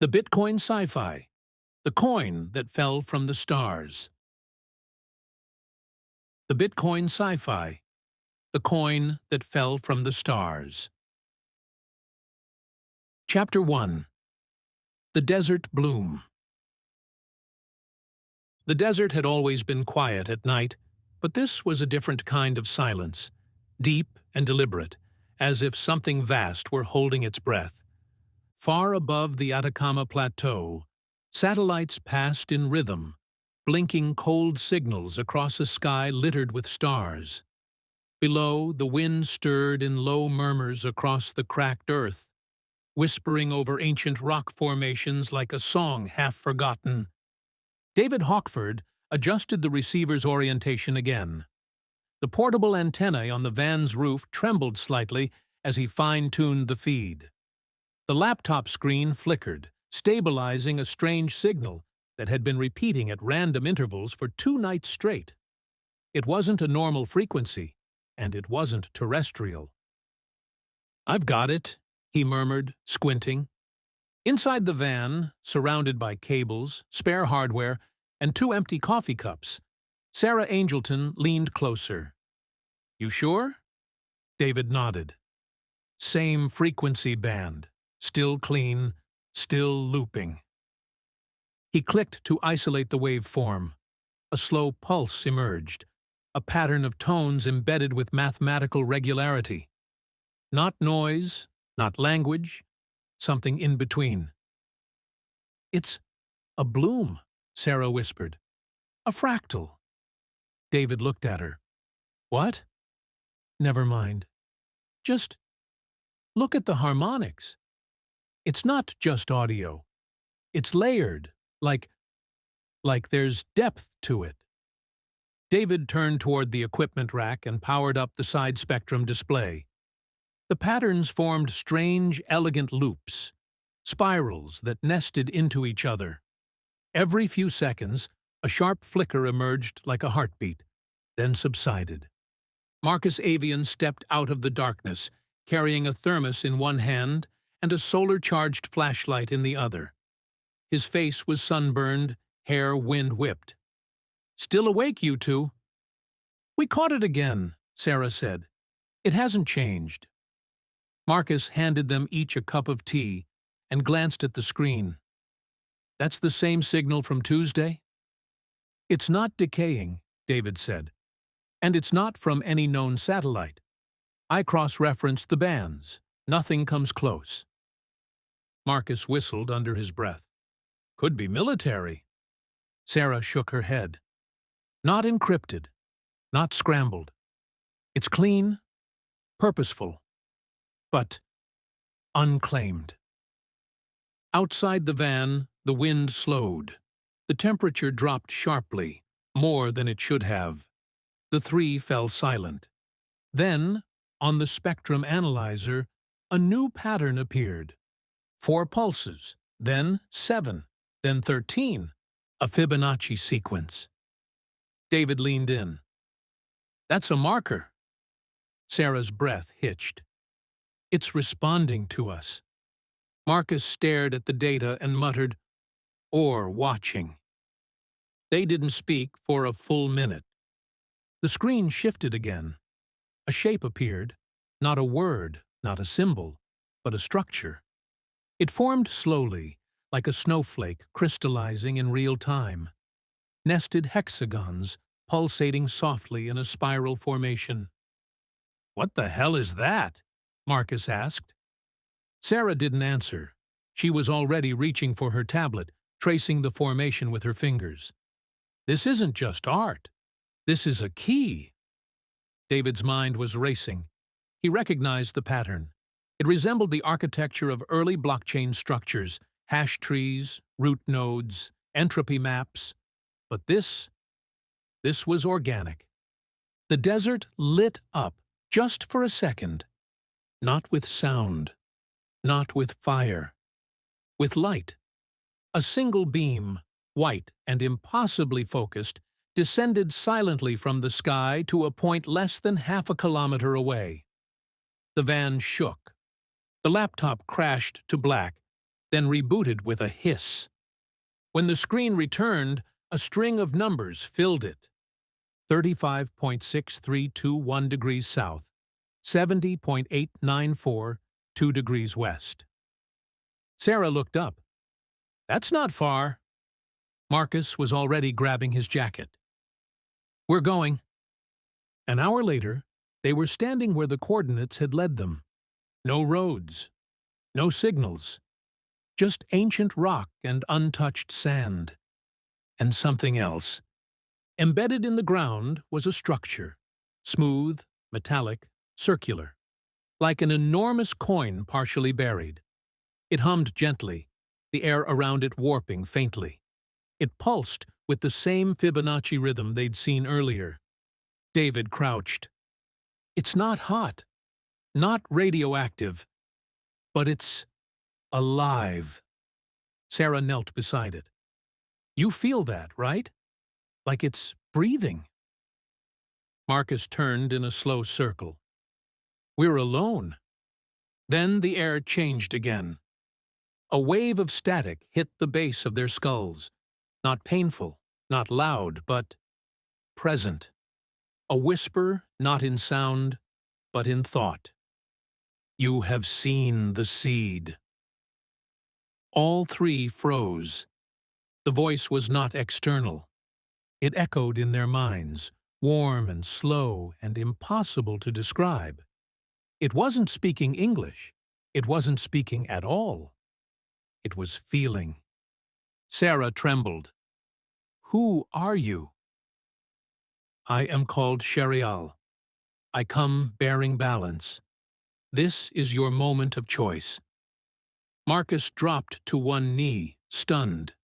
The Bitcoin Sci-Fi, the coin that fell from the stars. The Bitcoin Sci-Fi, the coin that fell from the stars. Chapter 1. The Desert Bloom. The desert had always been quiet at night, but this was a different kind of silence, deep and deliberate, as if something vast were holding its breath. Far above the Atacama Plateau, satellites passed in rhythm, blinking cold signals across a sky littered with stars. Below, the wind stirred in low murmurs across the cracked earth, whispering over ancient rock formations like a song half forgotten. David Hawkford adjusted the receiver's orientation again. The portable antennae on the van's roof trembled slightly as he fine-tuned the feed. The laptop screen flickered, stabilizing a strange signal that had been repeating at random intervals for 2 nights straight. It wasn't a normal frequency, and it wasn't terrestrial. "I've got it," he murmured, squinting. Inside the van, surrounded by cables, spare hardware, and 2 empty coffee cups, Sarah Angelton leaned closer. "You sure?" David nodded. Same frequency band, still clean, still looping. He clicked to isolate the waveform. A slow pulse emerged, a pattern of tones embedded with mathematical regularity. Not noise, not language, something in between. "It's a bloom," Sarah whispered. "A fractal." David looked at her. "What?" "Never mind. Just look at the harmonics. It's not just audio. It's layered, like there's depth to it." David turned toward the equipment rack and powered up the side spectrum display. The patterns formed strange, elegant loops, spirals that nested into each other. Every few seconds, a sharp flicker emerged like a heartbeat, then subsided. Marcus Avian stepped out of the darkness, carrying a thermos in one hand and a solar-charged flashlight in the other. His face was sunburned, hair wind-whipped. "Still awake, you two?" "We caught it again," Sarah said. "It hasn't changed." Marcus handed them each a cup of tea and glanced at the screen. "That's the same signal from Tuesday?" "It's not decaying," David said. "And it's not from any known satellite. I cross-referenced the bands. Nothing comes close." Marcus whistled under his breath. "Could be military." Sarah shook her head. "Not encrypted. Not scrambled. It's clean, purposeful, but unclaimed." Outside the van, the wind slowed. The temperature dropped sharply, more than it should have. The 3 fell silent. Then, on the spectrum analyzer, a new pattern appeared. 4 pulses, then 7, then 13, a Fibonacci sequence. David leaned in. "That's a marker." Sarah's breath hitched. "It's responding to us." Marcus stared at the data and muttered, "Or watching." They didn't speak for a full minute. The screen shifted again. A shape appeared, not a word, not a symbol, but a structure. It formed slowly, like a snowflake crystallizing in real time. Nested hexagons, pulsating softly in a spiral formation. "What the hell is that?" Marcus asked. Sarah didn't answer. She was already reaching for her tablet, tracing the formation with her fingers. "This isn't just art. This is a key." David's mind was racing. He recognized the pattern. It resembled the architecture of early blockchain structures, hash trees, root nodes, entropy maps. But this was organic. The desert lit up, just for a second. Not with sound, not with fire, with light. A single beam, white and impossibly focused, descended silently from the sky to a point less than half a kilometer away. The van shook. The laptop crashed to black, then rebooted with a hiss. When the screen returned, a string of numbers filled it. 35.6321 degrees south, 70.894 2 degrees west. Sarah looked up. "That's not far." Marcus was already grabbing his jacket. "We're going." An hour later, they were standing where the coordinates had led them. No roads, no signals, just ancient rock and untouched sand. And something else. Embedded in the ground was a structure, smooth, metallic, circular, like an enormous coin partially buried. It hummed gently, the air around it warping faintly. It pulsed with the same Fibonacci rhythm they'd seen earlier. David crouched. "It's not hot, not radioactive, but it's alive." Sarah knelt beside it. "You feel that, right? Like it's breathing." Marcus turned in a slow circle. "We're alone." Then the air changed again. A wave of static hit the base of their skulls. Not painful, not loud, but present. A whisper not in sound, but in thought. "You have seen the seed." All three froze. The voice was not external. It echoed in their minds, warm and slow and impossible to describe. It wasn't speaking English. It wasn't speaking at all. It was feeling. Sarah trembled. "Who are you?" "I am called Shareial. I come bearing balance. This is your moment of choice." Marcus dropped to one knee, stunned.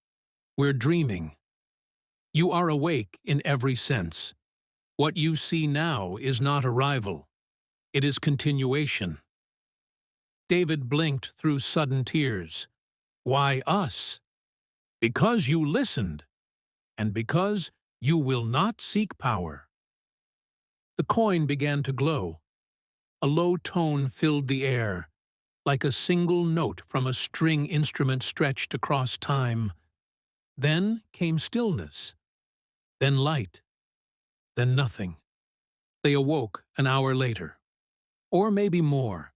"We're dreaming. You are awake in every sense. What you see now is not arrival. It is continuation." David blinked through sudden tears. "Why us?" "Because you listened, and because you will not seek power." The coin began to glow. A low tone filled the air, like a single note from a string instrument stretched across time. Then came stillness, then light, then nothing. They awoke an hour later. Or maybe more.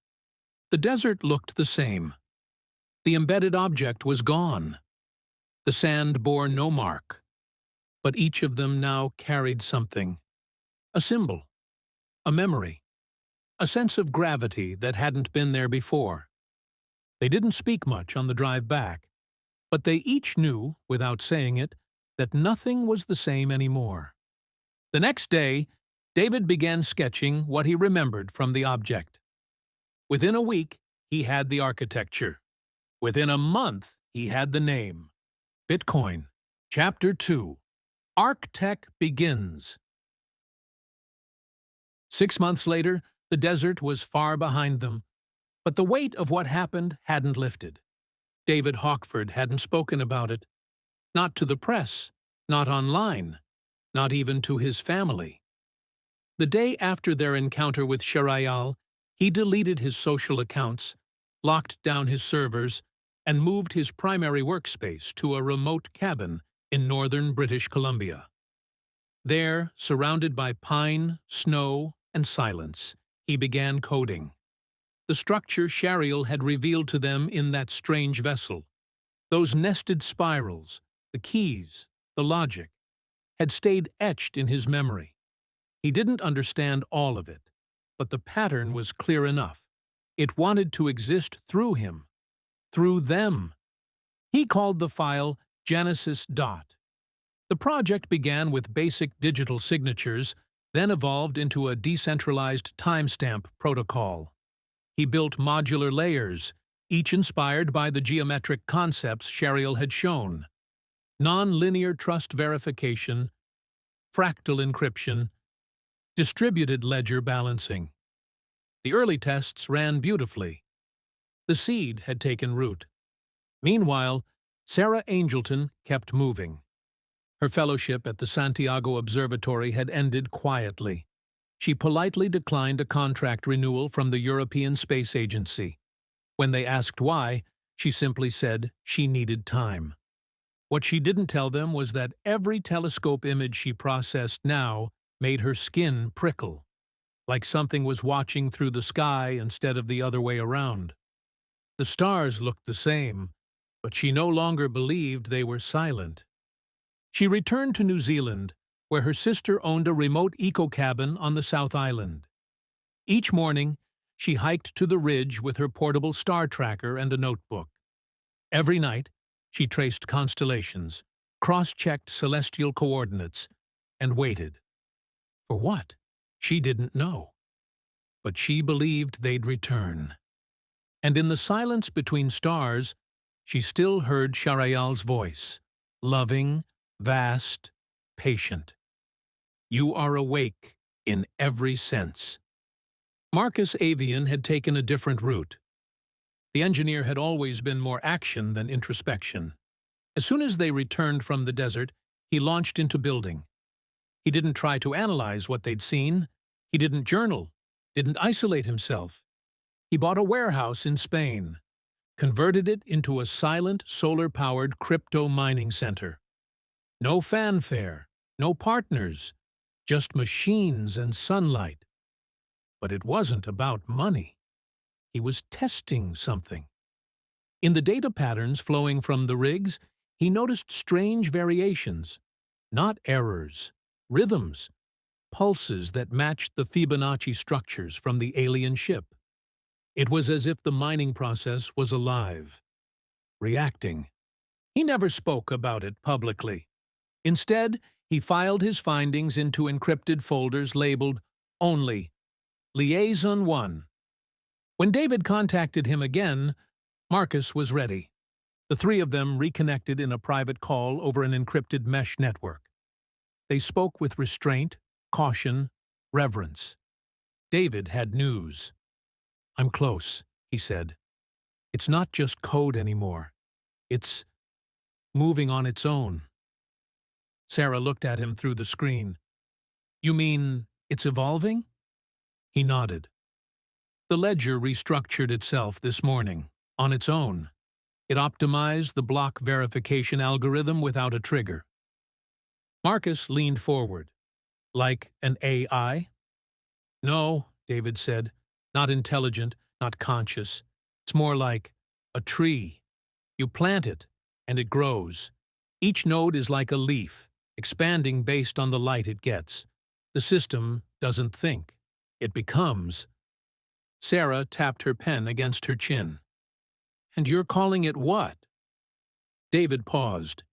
The desert looked the same. The embedded object was gone. The sand bore no mark. But each of them now carried something. A symbol. A memory. A sense of gravity that hadn't been there before. They didn't speak much on the drive back, but they each knew, without saying it, that nothing was the same anymore. The next day, David began sketching what he remembered from the object. Within a week, he had the architecture. Within a month, he had the name. Bitcoin, Chapter 2. ArcTech begins. 6 months later, the desert was far behind them, but the weight of what happened hadn't lifted. David Hawkford hadn't spoken about it. Not to the press, not online, not even to his family. The day after their encounter with Shareial, he deleted his social accounts, locked down his servers, and moved his primary workspace to a remote cabin in northern British Columbia. There, surrounded by pine, snow, and silence, he began coding. The structure Shareial had revealed to them in that strange vessel, those nested spirals, the keys, the logic, had stayed etched in his memory. He didn't understand all of it, but the pattern was clear enough. It wanted to exist through him, through them. He called the file Genesis. The project began with basic digital signatures, then evolved into a decentralized timestamp protocol. He built modular layers, each inspired by the geometric concepts Shareial had shown. Non-linear trust verification, fractal encryption, distributed ledger balancing. The early tests ran beautifully. The seed had taken root. Meanwhile, Sarah Angelton kept moving. Her fellowship at the Santiago Observatory had ended quietly. She politely declined a contract renewal from the European Space Agency. When they asked why, She simply said she needed time. What she didn't tell them was that every telescope image she processed now made her skin prickle, like something was watching through the sky instead of the other way around. The stars looked the same, but she no longer believed they were silent. She returned to New Zealand, where her sister owned a remote eco-cabin on the South Island. Each morning, she hiked to the ridge with her portable star tracker and a notebook. Every night, she traced constellations, cross-checked celestial coordinates, and waited. For what? She didn't know. But she believed they'd return. And in the silence between stars, she still heard Shareial's voice, loving, vast, patient. You are awake in every sense. Marcus Avian had taken a different route. The engineer had always been more action than introspection. As soon as they returned from the desert, he launched into building. He didn't try to analyze what they'd seen. He didn't journal, didn't isolate himself. He bought a warehouse in Spain, converted it into a silent, solar-powered crypto mining center. No fanfare, no partners, just machines and sunlight. But it wasn't about money. He was testing something. In the data patterns flowing from the rigs, he noticed strange variations, not errors, rhythms, pulses that matched the Fibonacci structures from the alien ship. It was as if the mining process was alive, reacting. He never spoke about it publicly. Instead, he filed his findings into encrypted folders labeled Only, Liaison 1. When David contacted him again, Marcus was ready. The three of them reconnected in a private call over an encrypted mesh network. They spoke with restraint, caution, reverence. David had news. I'm close, he said. It's not just code anymore. It's moving on its own. Sarah looked at him through the screen. You mean it's evolving? He nodded. The ledger restructured itself this morning, on its own. It optimized the block verification algorithm without a trigger. Marcus leaned forward. Like an AI? No, David said. Not intelligent, not conscious. It's more like a tree. You plant it, and it grows. Each node is like a leaf, expanding based on the light it gets. The system doesn't think. It becomes. Sarah tapped her pen against her chin. And you're calling it what? David paused.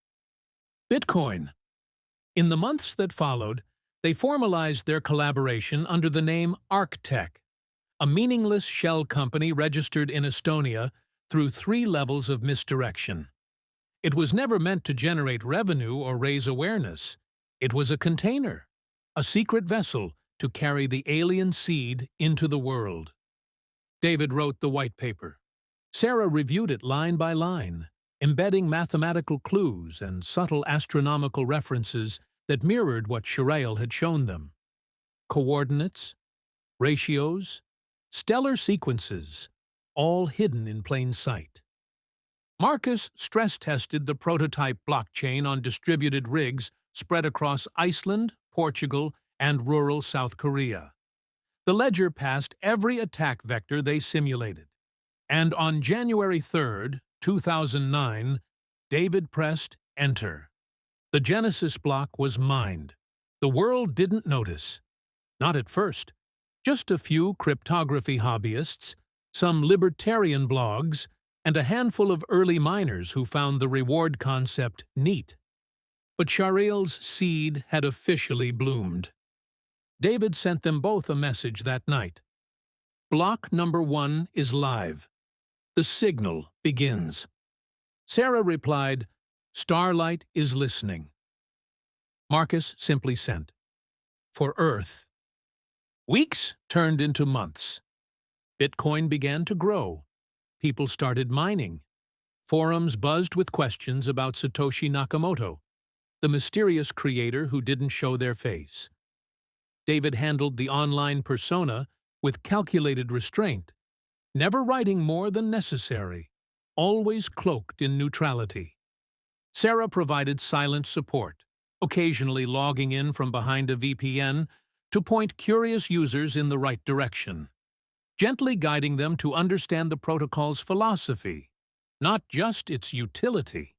Bitcoin. In the months that followed, they formalized their collaboration under the name ArcTech, a meaningless shell company registered in Estonia through 3 levels of misdirection. It was never meant to generate revenue or raise awareness. It was a container, a secret vessel to carry the alien seed into the world. David wrote the white paper. Sarah reviewed it line by line, embedding mathematical clues and subtle astronomical references that mirrored what Shareial had shown them. Coordinates, ratios, stellar sequences, all hidden in plain sight. Marcus stress-tested the prototype blockchain on distributed rigs spread across Iceland, Portugal, and rural South Korea. The ledger passed every attack vector they simulated. And on January 3, 2009, David pressed Enter. The Genesis block was mined. The world didn't notice. Not at first. Just a few cryptography hobbyists, some libertarian blogs, and a handful of early miners who found the reward concept neat. But Shareial's seed had officially bloomed. David sent them both a message that night. Block number 1 is live. The signal begins. Sarah replied, Starlight is listening. Marcus simply sent. For Earth. Weeks turned into months. Bitcoin began to grow. People started mining. Forums buzzed with questions about Satoshi Nakamoto, the mysterious creator who didn't show their face. David handled the online persona with calculated restraint, never writing more than necessary, always cloaked in neutrality. Sarah provided silent support, occasionally logging in from behind a VPN to point curious users in the right direction, gently guiding them to understand the protocol's philosophy, not just its utility.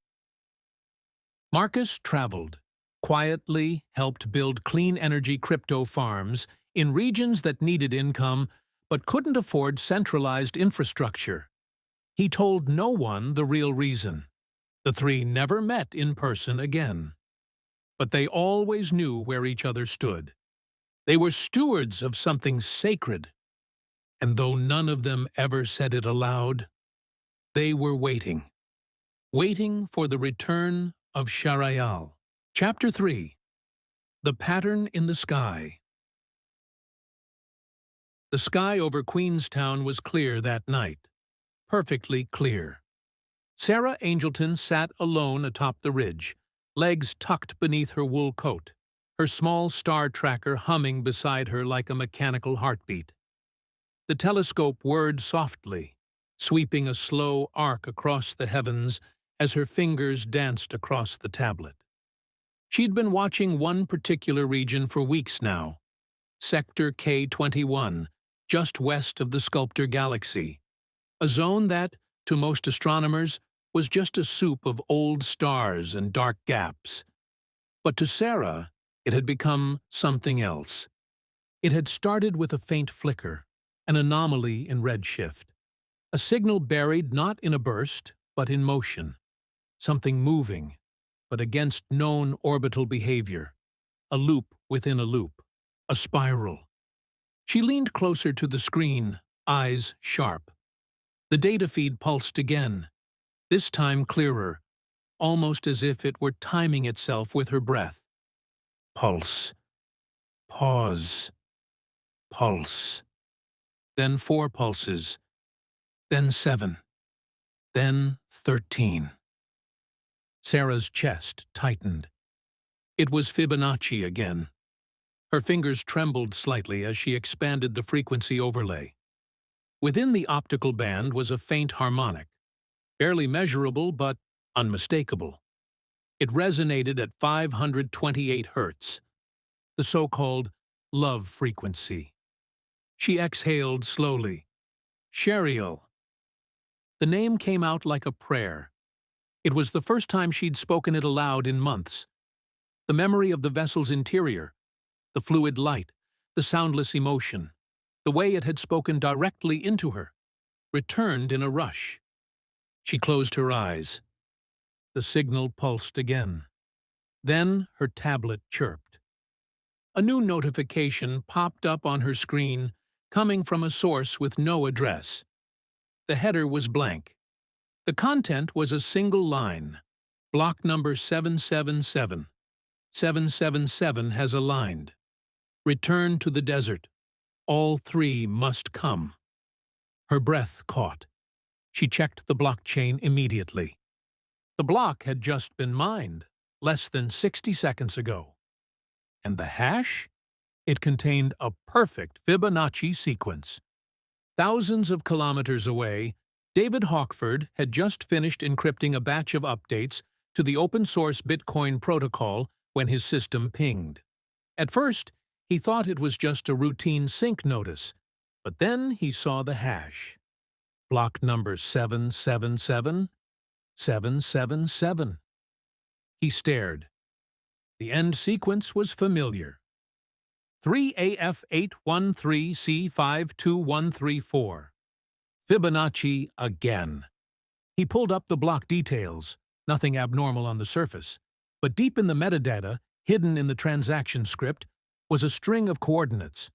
Marcus traveled, quietly helped build clean energy crypto farms in regions that needed income but couldn't afford centralized infrastructure. He told no one the real reason. The three never met in person again. But they always knew where each other stood. They were stewards of something sacred. And though none of them ever said it aloud, they were waiting. Waiting for the return of Shareial. Chapter 3. The Pattern in the Sky. The sky over Queenstown was clear that night. Perfectly clear. Sarah Angelton sat alone atop the ridge, legs tucked beneath her wool coat, her small star tracker humming beside her like a mechanical heartbeat. The telescope whirred softly, sweeping a slow arc across the heavens as her fingers danced across the tablet. She'd been watching one particular region for weeks now, Sector K21, just west of the Sculptor Galaxy, a zone that, to most astronomers, was just a soup of old stars and dark gaps. But to Sarah, it had become something else. It had started with a faint flicker, an anomaly in redshift, a signal buried not in a burst, but in motion, something moving, but against known orbital behavior, a loop within a loop, a spiral. She leaned closer to the screen, eyes sharp. The data feed pulsed again, this time clearer, almost as if it were timing itself with her breath. Pulse. Pause. Pulse. Then 4 pulses. Then 7. Then 13. Sarah's chest tightened. It was Fibonacci again. Her fingers trembled slightly as she expanded the frequency overlay. Within the optical band was a faint harmonic, barely measurable but unmistakable. It resonated at 528 Hz, the so-called love frequency. She exhaled slowly. Shareial. The name came out like a prayer. It was the first time she'd spoken it aloud in months. The memory of the vessel's interior, the fluid light, the soundless emotion, the way it had spoken directly into her, returned in a rush. She closed her eyes. The signal pulsed again. Then her tablet chirped. A new notification popped up on her screen, coming from a source with no address. The header was blank. The content was a single line. Block number 777. 777 has aligned. Return to the desert. All 3 must come. Her breath caught. She checked the blockchain immediately. The block had just been mined, less than 60 seconds ago. And the hash? It contained a perfect Fibonacci sequence. Thousands of kilometers away, David Hawkford had just finished encrypting a batch of updates to the open-source Bitcoin protocol when his system pinged. At first, he thought it was just a routine sync notice, but then he saw the hash. Block number 777, 777. He stared. The end sequence was familiar. 3AF813C52134. Fibonacci again. He pulled up the block details, nothing abnormal on the surface, but deep in the metadata, hidden in the transaction script, was a string of coordinates: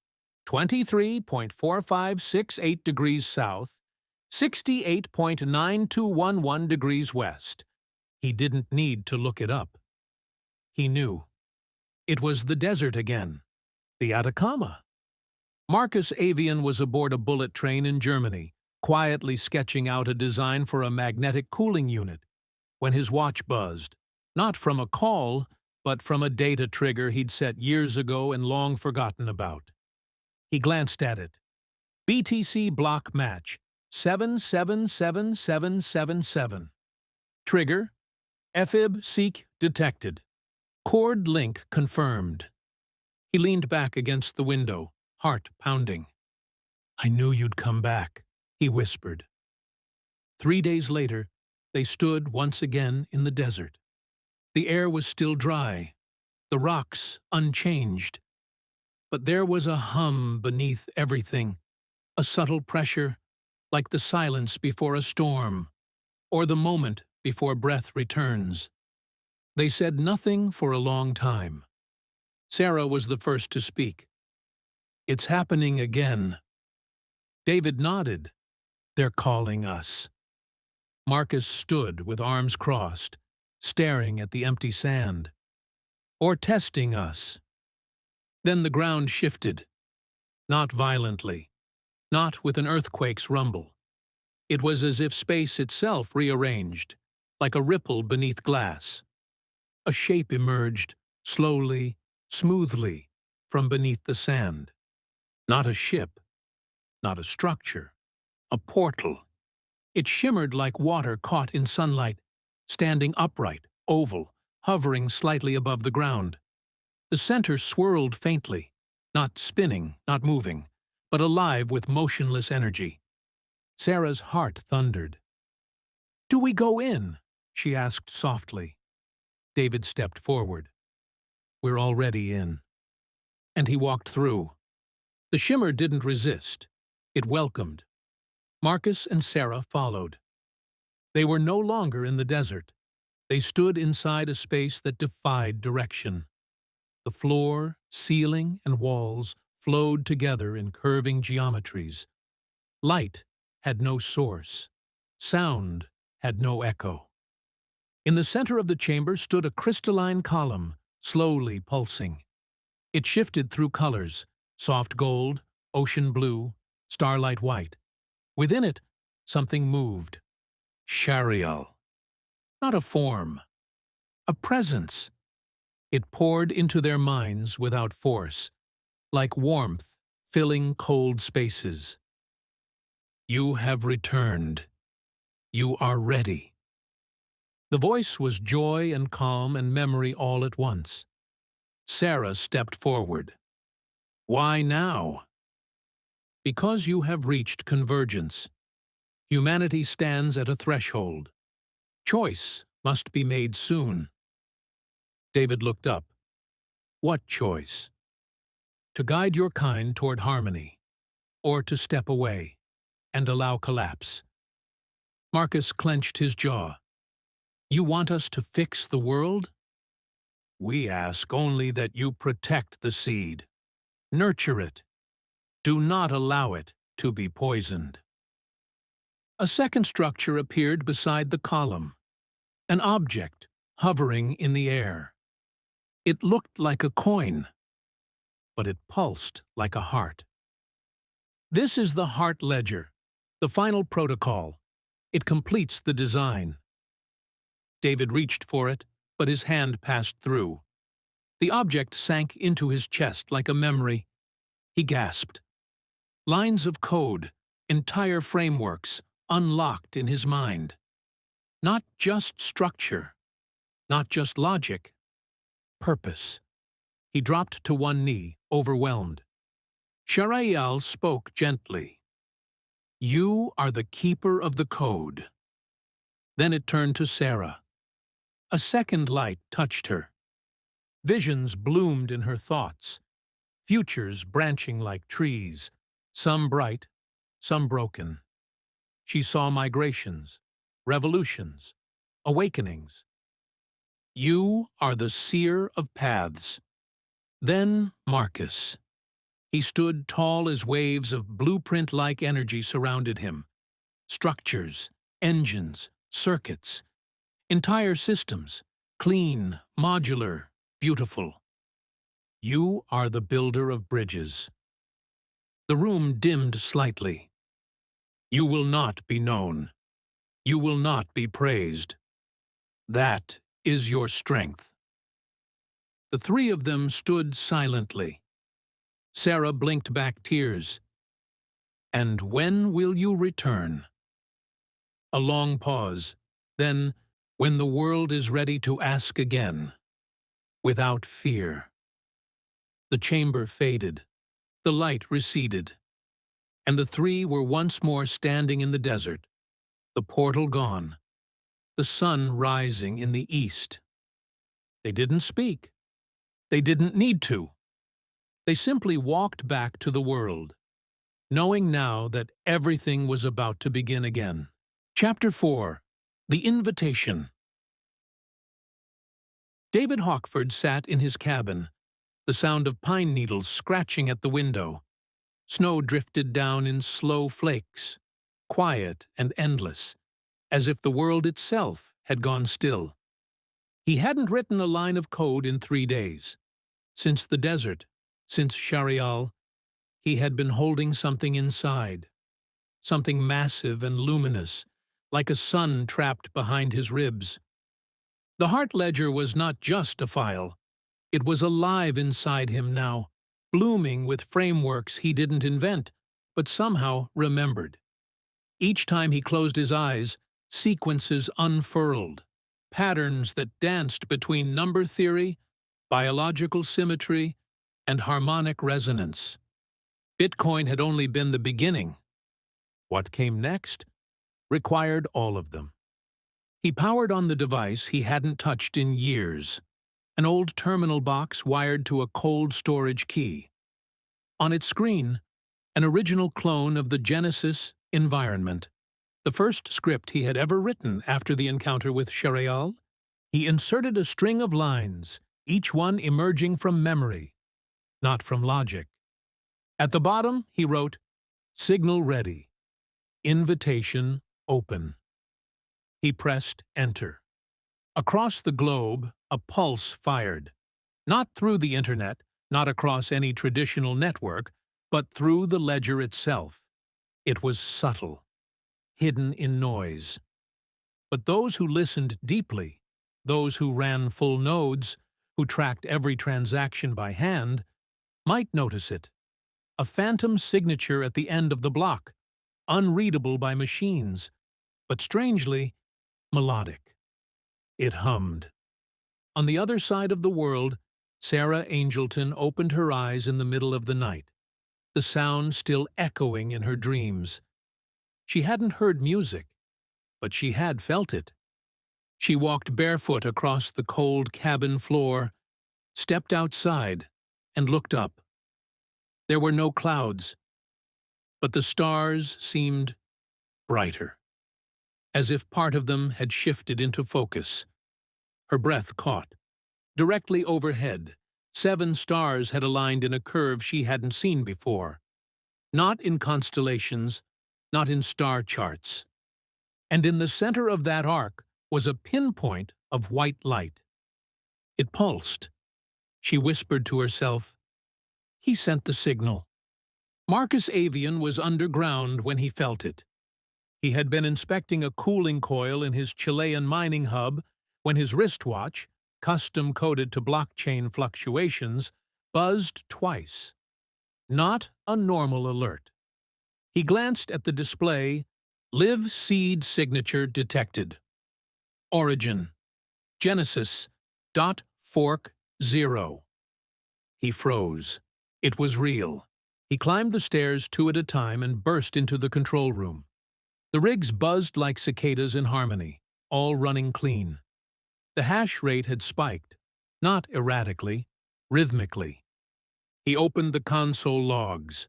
23.4568 degrees south, 68.9211 degrees west. He didn't need to look it up. He knew. It was the desert again. The Atacama. Marcus Avian was aboard a bullet train in Germany, quietly sketching out a design for a magnetic cooling unit, when his watch buzzed, not from a call, but from a data trigger he'd set years ago and long forgotten about. He glanced at it. BTC block match, 7777777. Trigger, EFIB seek detected. Cord link confirmed. He leaned back against the window, heart pounding. I knew you'd come back, he whispered. 3 days later, they stood once again in the desert. The air was still dry, the rocks unchanged. But there was a hum beneath everything, a subtle pressure, like the silence before a storm, or the moment before breath returns. They said nothing for a long time. Sarah was the first to speak. It's happening again. David nodded. They're calling us. Marcus stood with arms crossed, staring at the empty sand. Or testing us. Then the ground shifted. Not violently. Not with an earthquake's rumble. It was as if space itself rearranged, like a ripple beneath glass. A shape emerged, slowly, smoothly, from beneath the sand. Not a ship, not a structure, a portal. It shimmered like water caught in sunlight, standing upright, oval, hovering slightly above the ground. The center swirled faintly, not spinning, not moving, but alive with motionless energy. Sarah's heart thundered. "Do we go in?" she asked softly. David stepped forward. "We're already in." And he walked through. The shimmer didn't resist. It welcomed. Marcus and Sarah followed. They were no longer in the desert. They stood inside a space that defied direction. The floor, ceiling, and walls flowed together in curving geometries. Light had no source. Sound had no echo. In the center of the chamber stood a crystalline column, slowly pulsing. It shifted through colors, soft gold, ocean blue, starlight white. Within it, something moved. Shareial. Not a form. A presence. It poured into their minds without force, like warmth filling cold spaces. You have returned. You are ready. The voice was joy and calm and memory all at once. Sarah stepped forward. Why now? Because you have reached convergence. Humanity stands at a threshold. Choice must be made soon. David looked up. What choice? To guide your kind toward harmony, or to step away and allow collapse. Marcus clenched his jaw. You want us to fix the world? We ask only that you protect the seed. Nurture it. Do not allow it to be poisoned. A second structure appeared beside the column. An object hovering in the air. It looked like a coin, but it pulsed like a heart. This is the heart ledger, the final protocol. It completes the design. David reached for it, but his hand passed through. The object sank into his chest like a memory. He gasped. Lines of code, entire frameworks, unlocked in his mind. Not just structure, not just logic, purpose. He dropped to one knee, overwhelmed. Shareial spoke gently. You are the keeper of the code. Then it turned to Sarah. A second light touched her. Visions bloomed in her thoughts, futures branching like trees, some bright, some broken. She saw migrations, revolutions, awakenings. You are the seer of paths. Then Marcus. He stood tall as waves of blueprint-like energy surrounded him. Structures, engines, circuits, entire systems, clean, modular, beautiful. You are the builder of bridges. The room dimmed slightly. You will not be known. You will not be praised. That is your strength. The three of them stood silently. Sarah blinked back tears. And when will you return? A long pause. Then, when the world is ready to ask again, without fear. The chamber faded, the light receded, and the three were once more standing in the desert, the portal gone, the sun rising in the east. They didn't speak. They didn't need to. They simply walked back to the world, knowing now that everything was about to begin again. Chapter 4. The Invitation. David Hawkford sat in his cabin, the sound of pine needles scratching at the window. Snow drifted down in slow flakes, quiet and endless, as if the world itself had gone still. He hadn't written a line of code in 3 days. Since the desert, since Shareial, he had been holding something inside, something massive and luminous, like a sun trapped behind his ribs. The heart ledger was not just a file. It was alive inside him now, blooming with frameworks he didn't invent, but somehow remembered. Each time he closed his eyes, sequences unfurled, patterns that danced between number theory, biological symmetry, and harmonic resonance. Bitcoin had only been the beginning. What came next required all of them. He powered on the device he hadn't touched in years, an old terminal box wired to a cold storage key. On its screen, an original clone of the Genesis environment, the first script he had ever written after the encounter with Shareial. He inserted a string of lines, each one emerging from memory, not from logic. At the bottom, he wrote, "Signal ready. Invitation open." He pressed enter. Across the globe, a pulse fired. Not through the internet, not across any traditional network, but through the ledger itself. It was subtle, hidden in noise. But those who listened deeply, those who ran full nodes, who tracked every transaction by hand, might notice it. A phantom signature at the end of the block, unreadable by machines, but strangely melodic. It hummed. On the other side of the world, Sarah Angelton opened her eyes in the middle of the night, the sound still echoing in her dreams. She hadn't heard music, but she had felt it. She walked barefoot across the cold cabin floor, stepped outside, and looked up. There were no clouds, but the stars seemed brighter, as if part of them had shifted into focus. Her breath caught. Directly overhead, 7 stars had aligned in a curve she hadn't seen before. Not in constellations, not in star charts. And in the center of that arc was a pinpoint of white light. It pulsed. She whispered to herself, "He sent the signal." Marcus Avian was underground when he felt it. He had been inspecting a cooling coil in his Chilean mining hub when his wristwatch, custom-coded to blockchain fluctuations, buzzed twice. Not a normal alert. He glanced at the display. Live seed signature detected. Origin. Genesis. .fork 0. He froze. It was real. He climbed the stairs 2 at a time and burst into the control room. The rigs buzzed like cicadas in harmony, all running clean. The hash rate had spiked, not erratically, rhythmically. He opened the console logs.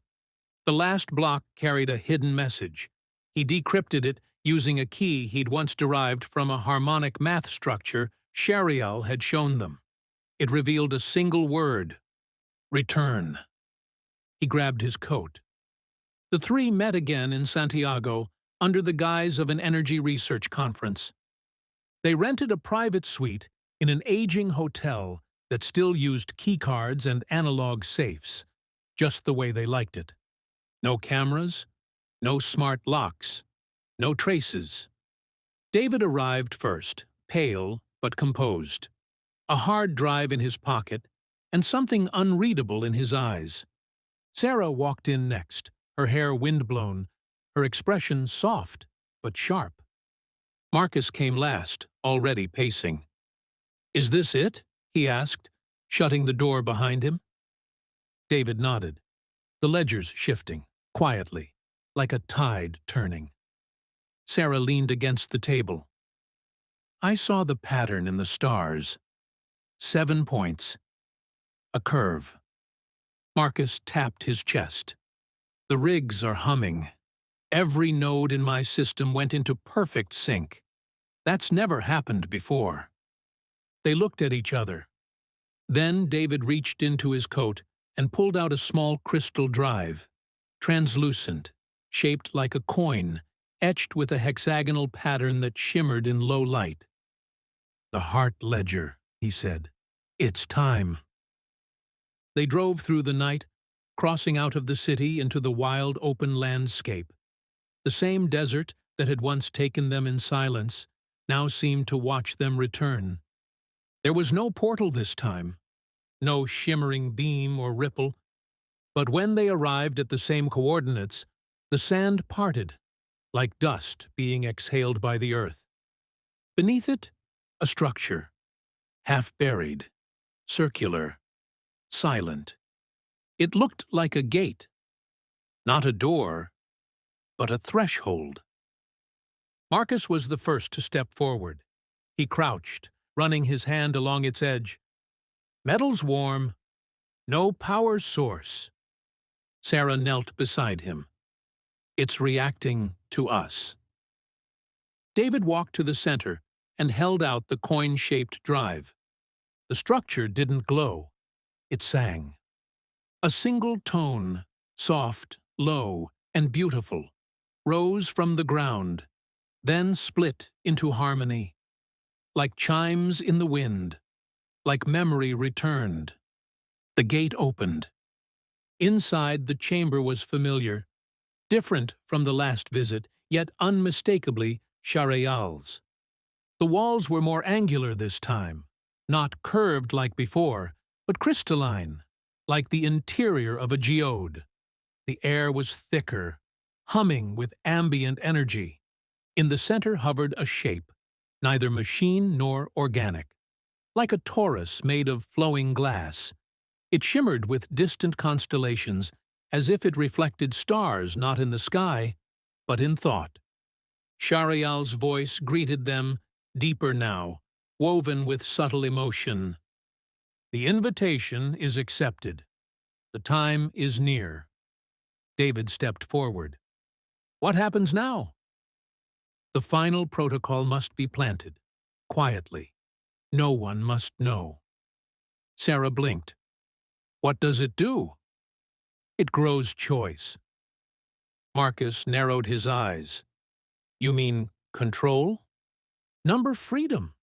The last block carried a hidden message. He decrypted it using a key he'd once derived from a harmonic math structure Shareial had shown them. It revealed a single word: return. He grabbed his coat. The 3 met again in Santiago under the guise of an energy research conference. They rented a private suite in an aging hotel that still used keycards and analog safes, just the way they liked it. No cameras, no smart locks, no traces. David arrived first, pale but composed, a hard drive in his pocket and something unreadable in his eyes. Sarah walked in next, her hair windblown, her expression soft but sharp. Marcus came last, already pacing. "Is this it?" he asked, shutting the door behind him. David nodded, the ledgers shifting, quietly, like a tide turning. Sarah leaned against the table. "I saw the pattern in the stars. 7 points. A curve." Marcus tapped his chest. "The rigs are humming. Every node in my system went into perfect sync. That's never happened before." They looked at each other. Then David reached into his coat and pulled out a small crystal drive, translucent, shaped like a coin, etched with a hexagonal pattern that shimmered in low light. "The heart ledger," he said. "It's time." They drove through the night, crossing out of the city into the wild open landscape. The same desert that had once taken them in silence now seemed to watch them return. There was no portal this time, no shimmering beam or ripple, but when they arrived at the same coordinates, the sand parted, like dust being exhaled by the earth. Beneath it, a structure, half-buried, circular, silent. It looked like a gate, not a door, but a threshold. Marcus was the first to step forward. He crouched, running his hand along its edge. "Metal's warm. No power source." Sarah knelt beside him. "It's reacting to us." David walked to the center and held out the coin-shaped drive. The structure didn't glow. It sang. A single tone, soft, low, and beautiful, rose from the ground, then split into harmony. Like chimes in the wind, like memory returned. The gate opened. Inside, the chamber was familiar, different from the last visit, yet unmistakably Shareial's. The walls were more angular this time, not curved like before, but crystalline, like the interior of a geode. The air was thicker, humming with ambient energy. In the center hovered a shape, neither machine nor organic, like a torus made of flowing glass. It shimmered with distant constellations, as if it reflected stars not in the sky, but in thought. Shareial's voice greeted them, deeper now, woven with subtle emotion. "The invitation is accepted. The time is near." David stepped forward. "What happens now?" "The final protocol must be planted, quietly. No one must know." Sarah blinked. "What does it do?" "It grows choice." Marcus narrowed his eyes. "You mean control?" "Number freedom,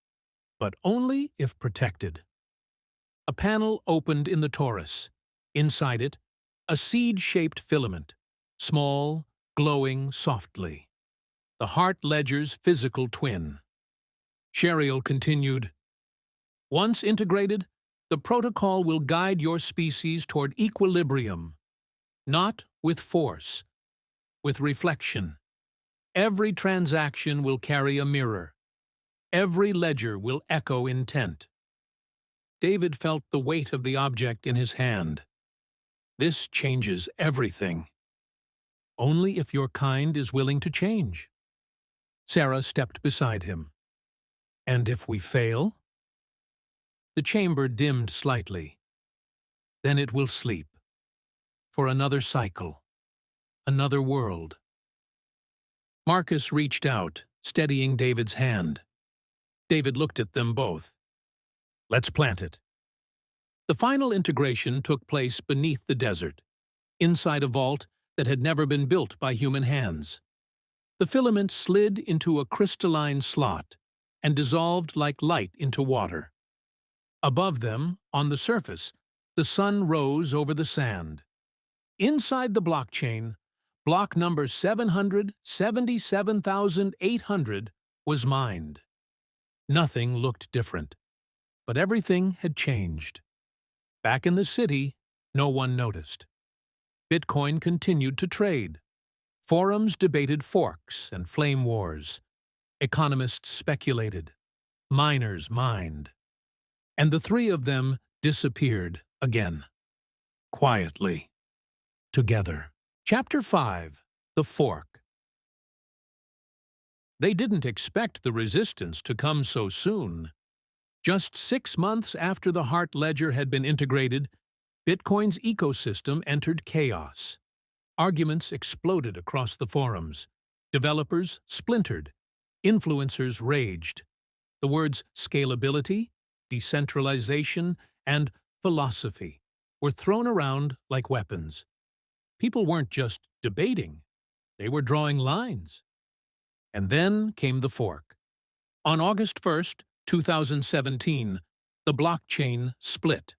but only if protected." A panel opened in the torus. Inside it, a seed-shaped filament, small, glowing softly. The heart ledger's physical twin. Shareial continued, "Once integrated, the protocol will guide your species toward equilibrium, not with force, with reflection. Every transaction will carry a mirror. Every ledger will echo intent." David felt the weight of the object in his hand. "This changes everything." "Only if your kind is willing to change." Sarah stepped beside him. "And if we fail?" The chamber dimmed slightly. "Then it will sleep. For another cycle. Another world." Marcus reached out, steadying David's hand. David looked at them both. "Let's plant it." The final integration took place beneath the desert, inside a vault that had never been built by human hands. The filament slid into a crystalline slot and dissolved like light into water. Above them, on the surface, the sun rose over the sand. Inside the blockchain, block number 777,800 was mined. Nothing looked different, but everything had changed. Back in the city, no one noticed. Bitcoin continued to trade. Forums debated forks and flame wars. Economists speculated. Miners mined. And the three of them disappeared again. Quietly. Together. Chapter 5. The Fork. They didn't expect the resistance to come so soon. Just 6 months after the Hart Ledger had been integrated, Bitcoin's ecosystem entered chaos. Arguments exploded across the forums. Developers splintered. Influencers raged. The words scalability, decentralization, and philosophy were thrown around like weapons. People weren't just debating. They were drawing lines. And then came the fork. On August 1st, 2017, the blockchain split.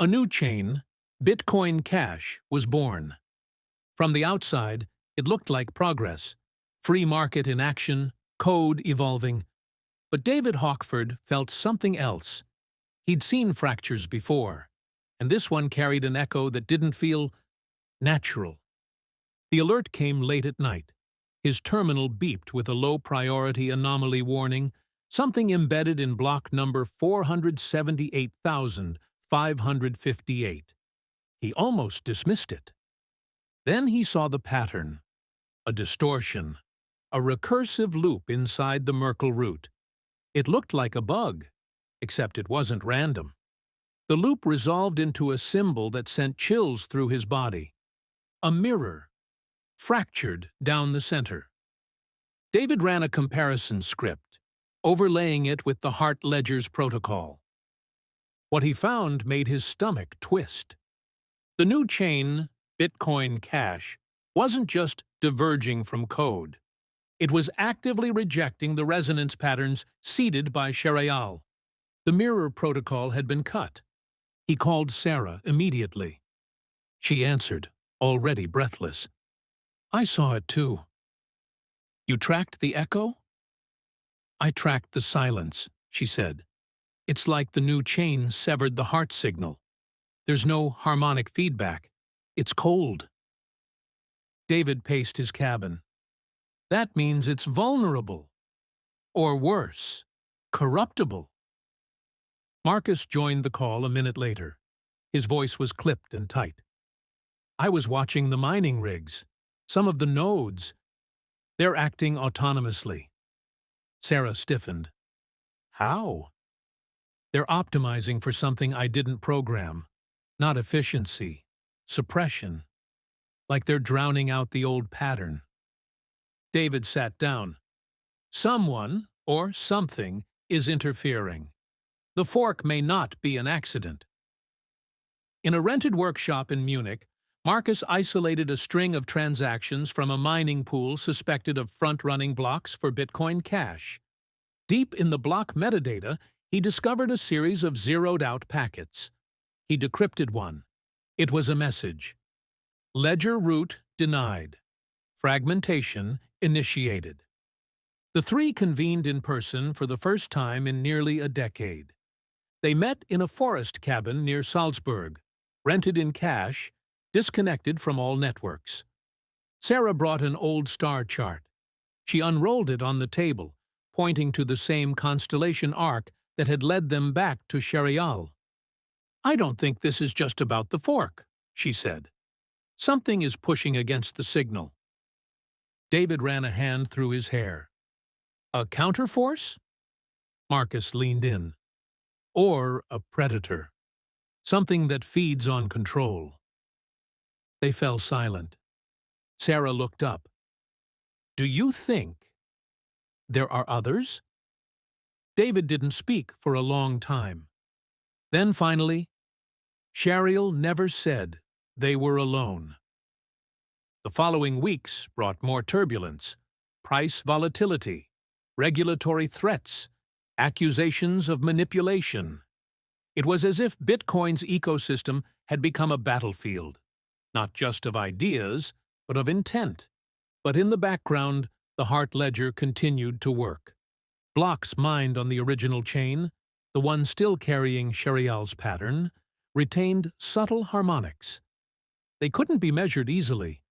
A new chain, Bitcoin Cash, was born. From the outside, it looked like progress, free market in action, code evolving. But David Hawkford felt something else. He'd seen fractures before, and this one carried an echo that didn't feel natural. The alert came late at night. His terminal beeped with a low-priority anomaly warning, something embedded in block number 478,558. He almost dismissed it. Then he saw the pattern, a distortion, a recursive loop inside the Merkle root. It looked like a bug, except it wasn't random. The loop resolved into a symbol that sent chills through his body. A mirror, fractured down the center. David ran a comparison script, overlaying it with the Hart Ledger's protocol. What he found made his stomach twist. The new chain, Bitcoin Cash, wasn't just diverging from code. It was actively rejecting the resonance patterns seeded by Shareial. The mirror protocol had been cut. He called Sarah immediately. She answered, already breathless. I saw it too. You tracked the echo? I tracked the silence, she said. It's like the new chain severed the heart signal. There's no harmonic feedback. It's cold. David paced his cabin. That means it's vulnerable. Or worse, corruptible. Marcus joined the call a minute later. His voice was clipped and tight. I was watching the mining rigs. Some of the nodes. They're acting autonomously. Sarah stiffened. How? They're optimizing for something I didn't program. Not efficiency. Suppression. Like they're drowning out the old pattern. David sat down. Someone, or something, is interfering. The fork may not be an accident. In a rented workshop in Munich, Marcus isolated a string of transactions from a mining pool suspected of front-running blocks for Bitcoin Cash. Deep in the block metadata, he discovered a series of zeroed-out packets. He decrypted one. It was a message. Ledger root denied. Fragmentation initiated. The three convened in person for the first time in nearly a decade. They met in a forest cabin near Salzburg, rented in cash, disconnected from all networks. Sarah brought an old star chart. She unrolled it on the table, pointing to the same constellation arc that had led them back to Shareial. I don't think this is just about the fork, she said. Something is pushing against the signal. David ran a hand through his hair. A counterforce? Marcus leaned in. Or a predator. Something that feeds on control. They fell silent. Sarah looked up. Do you think there are others? David didn't speak for a long time. Then finally, Shareial never said they were alone. The following weeks brought more turbulence, price volatility, regulatory threats, accusations of manipulation. It was as if Bitcoin's ecosystem had become a battlefield, not just of ideas, but of intent. But in the background, the Hart Ledger continued to work. Blocks mined on the original chain, the one still carrying Shareial's pattern, retained subtle harmonics. They couldn't be measured easily,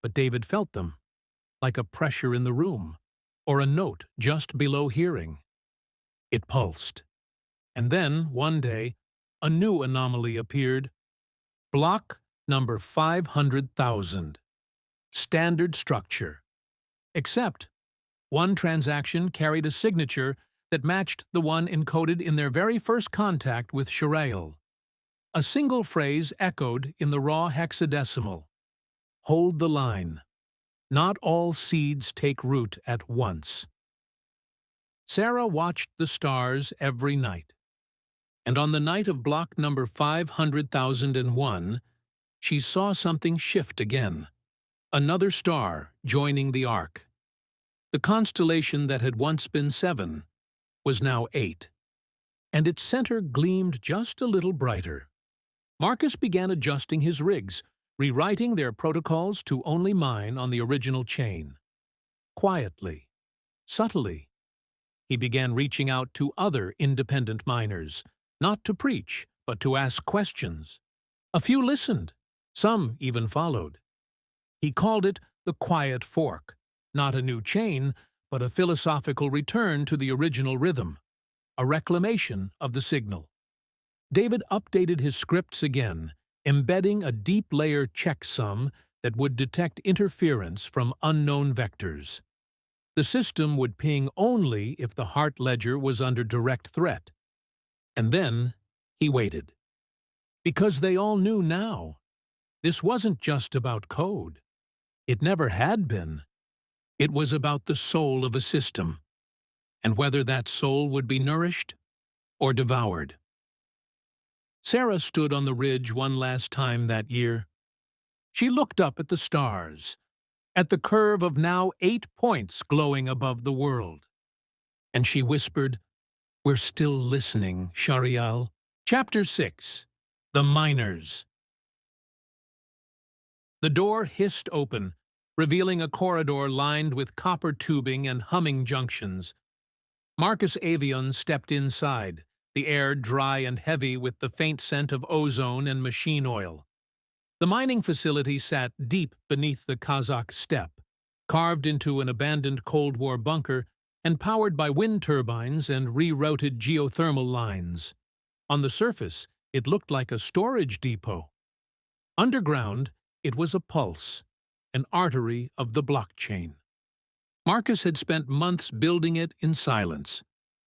but David felt them, like a pressure in the room, or a note just below hearing. It pulsed. And then, one day, a new anomaly appeared. Block number 500,000. Standard structure. Except, one transaction carried a signature that matched the one encoded in their very first contact with Shareial. A single phrase echoed in the raw hexadecimal. Hold the line. Not all seeds take root at once. Sarah watched the stars every night. And on the night of block number 500,001, she saw something shift again. Another star joining the arc. The constellation that had once been 7 was now 8, and its center gleamed just a little brighter. Marcus began adjusting his rigs, rewriting their protocols to only mine on the original chain. Quietly, subtly, he began reaching out to other independent miners, not to preach, but to ask questions. A few listened, some even followed. He called it the Quiet Fork, not a new chain, but a philosophical return to the original rhythm, a reclamation of the signal. David updated his scripts again, embedding a deep-layer checksum that would detect interference from unknown vectors. The system would ping only if the heart ledger was under direct threat. And then he waited. Because they all knew now. This wasn't just about code. It never had been. It was about the soul of a system, and whether that soul would be nourished or devoured. Sarah stood on the ridge one last time that year. She looked up at the stars, at the curve of now 8 points glowing above the world. And she whispered, "We're still listening, Shareial." Chapter 6. The Miners. The door hissed open, revealing a corridor lined with copper tubing and humming junctions. Marcus Avion stepped inside, the air dry and heavy with the faint scent of ozone and machine oil. The mining facility sat deep beneath the Kazakh steppe, carved into an abandoned Cold War bunker and powered by wind turbines and rerouted geothermal lines. On the surface, it looked like a storage depot. Underground, it was a pulse, an artery of the blockchain. Marcus had spent months building it in silence.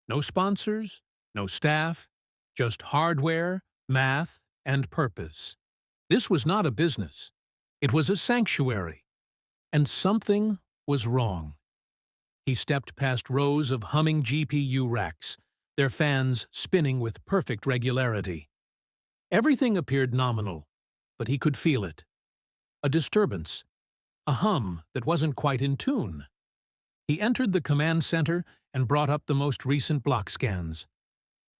No sponsors, no staff, just hardware, math, and purpose. This was not a business. It was a sanctuary. And something was wrong. He stepped past rows of humming GPU racks, their fans spinning with perfect regularity. Everything appeared nominal, but he could feel it. A disturbance, a hum that wasn't quite in tune. He entered the command center and brought up the most recent block scans.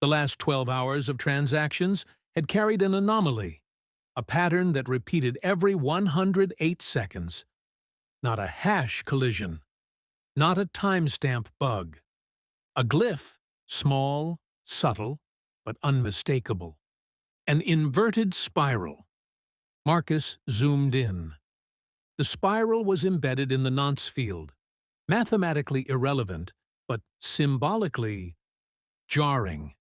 The last 12 hours of transactions had carried an anomaly, a pattern that repeated every 108 seconds. Not a hash collision, not a timestamp bug. A glyph, small, subtle, but unmistakable. An inverted spiral. Marcus zoomed in. The spiral was embedded in the nonce field, mathematically irrelevant, but symbolically jarring.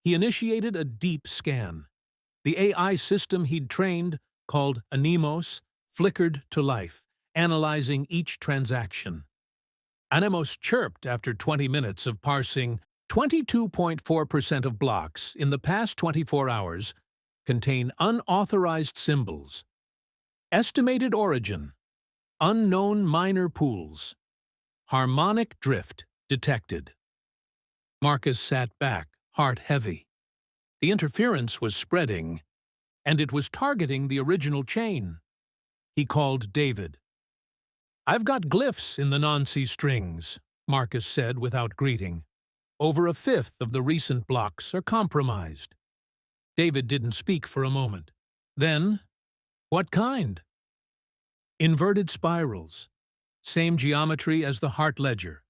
He initiated a deep scan. The AI system he'd trained, called Anemos, flickered to life, analyzing each transaction. Anemos chirped after 20 minutes of parsing. 22.4% of blocks in the past 24 hours contain unauthorized symbols. Estimated origin: unknown minor pools. Harmonic drift detected. Marcus sat back, heart heavy. The interference was spreading, and it was targeting the original chain. He called David. "I've got glyphs in the Nancy strings," Marcus said without greeting. "Over a fifth of the recent blocks are compromised." David didn't speak for a moment. Then, "What kind?" "Inverted spirals. Same geometry as the heart ledger,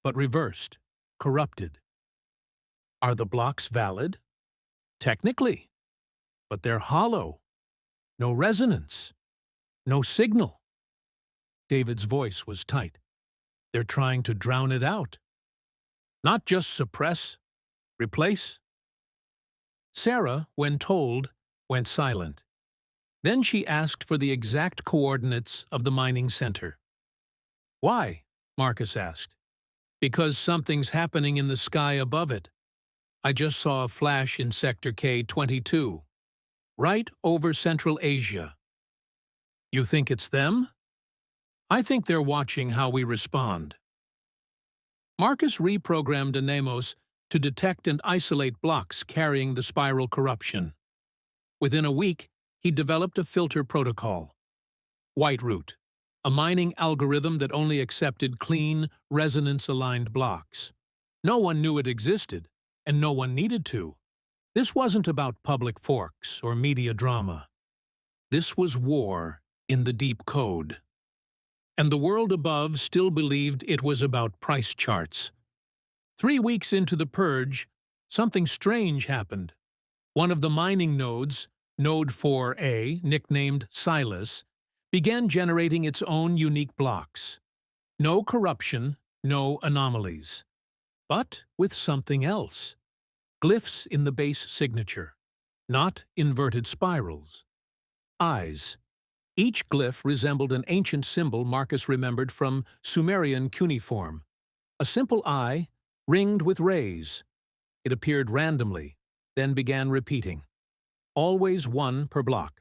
but reversed, corrupted." "Are the blocks valid?" "Technically. But they're hollow. No resonance. No signal. David's voice was tight. They're trying to drown it out. Not just suppress, replace. Sarah, when told, went silent. Then she asked for the exact coordinates of the mining center. Why? Marcus asked. Because something's happening in the sky above it. I just saw a flash in Sector K-22, right over Central Asia. You think it's them? I think they're watching how we respond. Marcus reprogrammed Anemos to detect and isolate blocks carrying the spiral corruption. Within a week, he developed a filter protocol. Whiteroot, a mining algorithm that only accepted clean, resonance-aligned blocks. No one knew it existed, and no one needed to. This wasn't about public forks or media drama. This was war in the deep code. And the world above still believed it was about price charts. 3 weeks into the purge, something strange happened. One of the mining nodes, Node 4A, nicknamed Silas, began generating its own unique blocks. No corruption, no anomalies. But with something else. Glyphs in the base signature, not inverted spirals. Eyes. Each glyph resembled an ancient symbol Marcus remembered from Sumerian cuneiform. A simple eye, ringed with rays. It appeared randomly, then began repeating. Always one per block.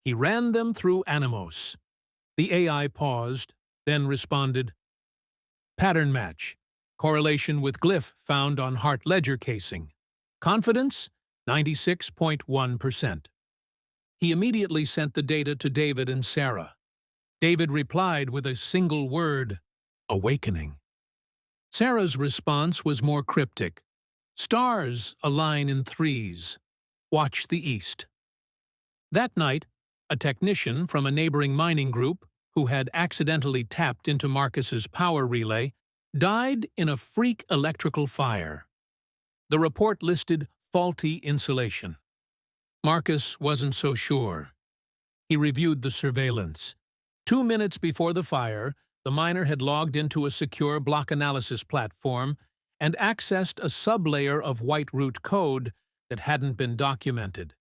He ran them through Anemos. The AI paused, then responded. Pattern match. Correlation with glyph found on heart ledger casing. Confidence, 96.1%. He immediately sent the data to David and Sarah. David replied with a single word, awakening. Sarah's response was more cryptic. Stars align in threes. Watch the east. That night, a technician from a neighboring mining group, who had accidentally tapped into Marcus's power relay, died in a freak electrical fire. The report listed faulty insulation. Marcus wasn't so sure. He reviewed the surveillance. 2 minutes before the fire, the miner had logged into a secure block analysis platform and accessed a sublayer of Whiteroot code that hadn't been documented.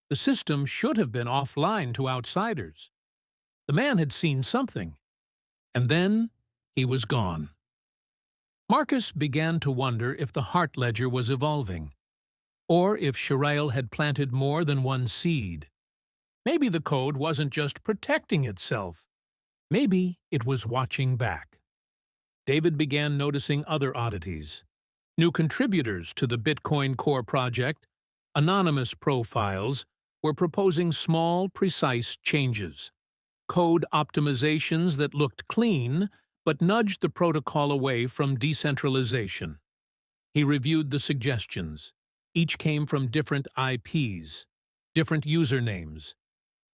The system should have been offline to outsiders. The man had seen something. And then he was gone. Marcus began to wonder if the heart ledger was evolving, or if Shareial had planted more than one seed. Maybe the code wasn't just protecting itself. Maybe it was watching back. David began noticing other oddities. New contributors to the Bitcoin Core project, anonymous profiles, were proposing small, precise changes. Code optimizations that looked clean, but nudged the protocol away from decentralization. He reviewed the suggestions. Each came from different IPs, different usernames,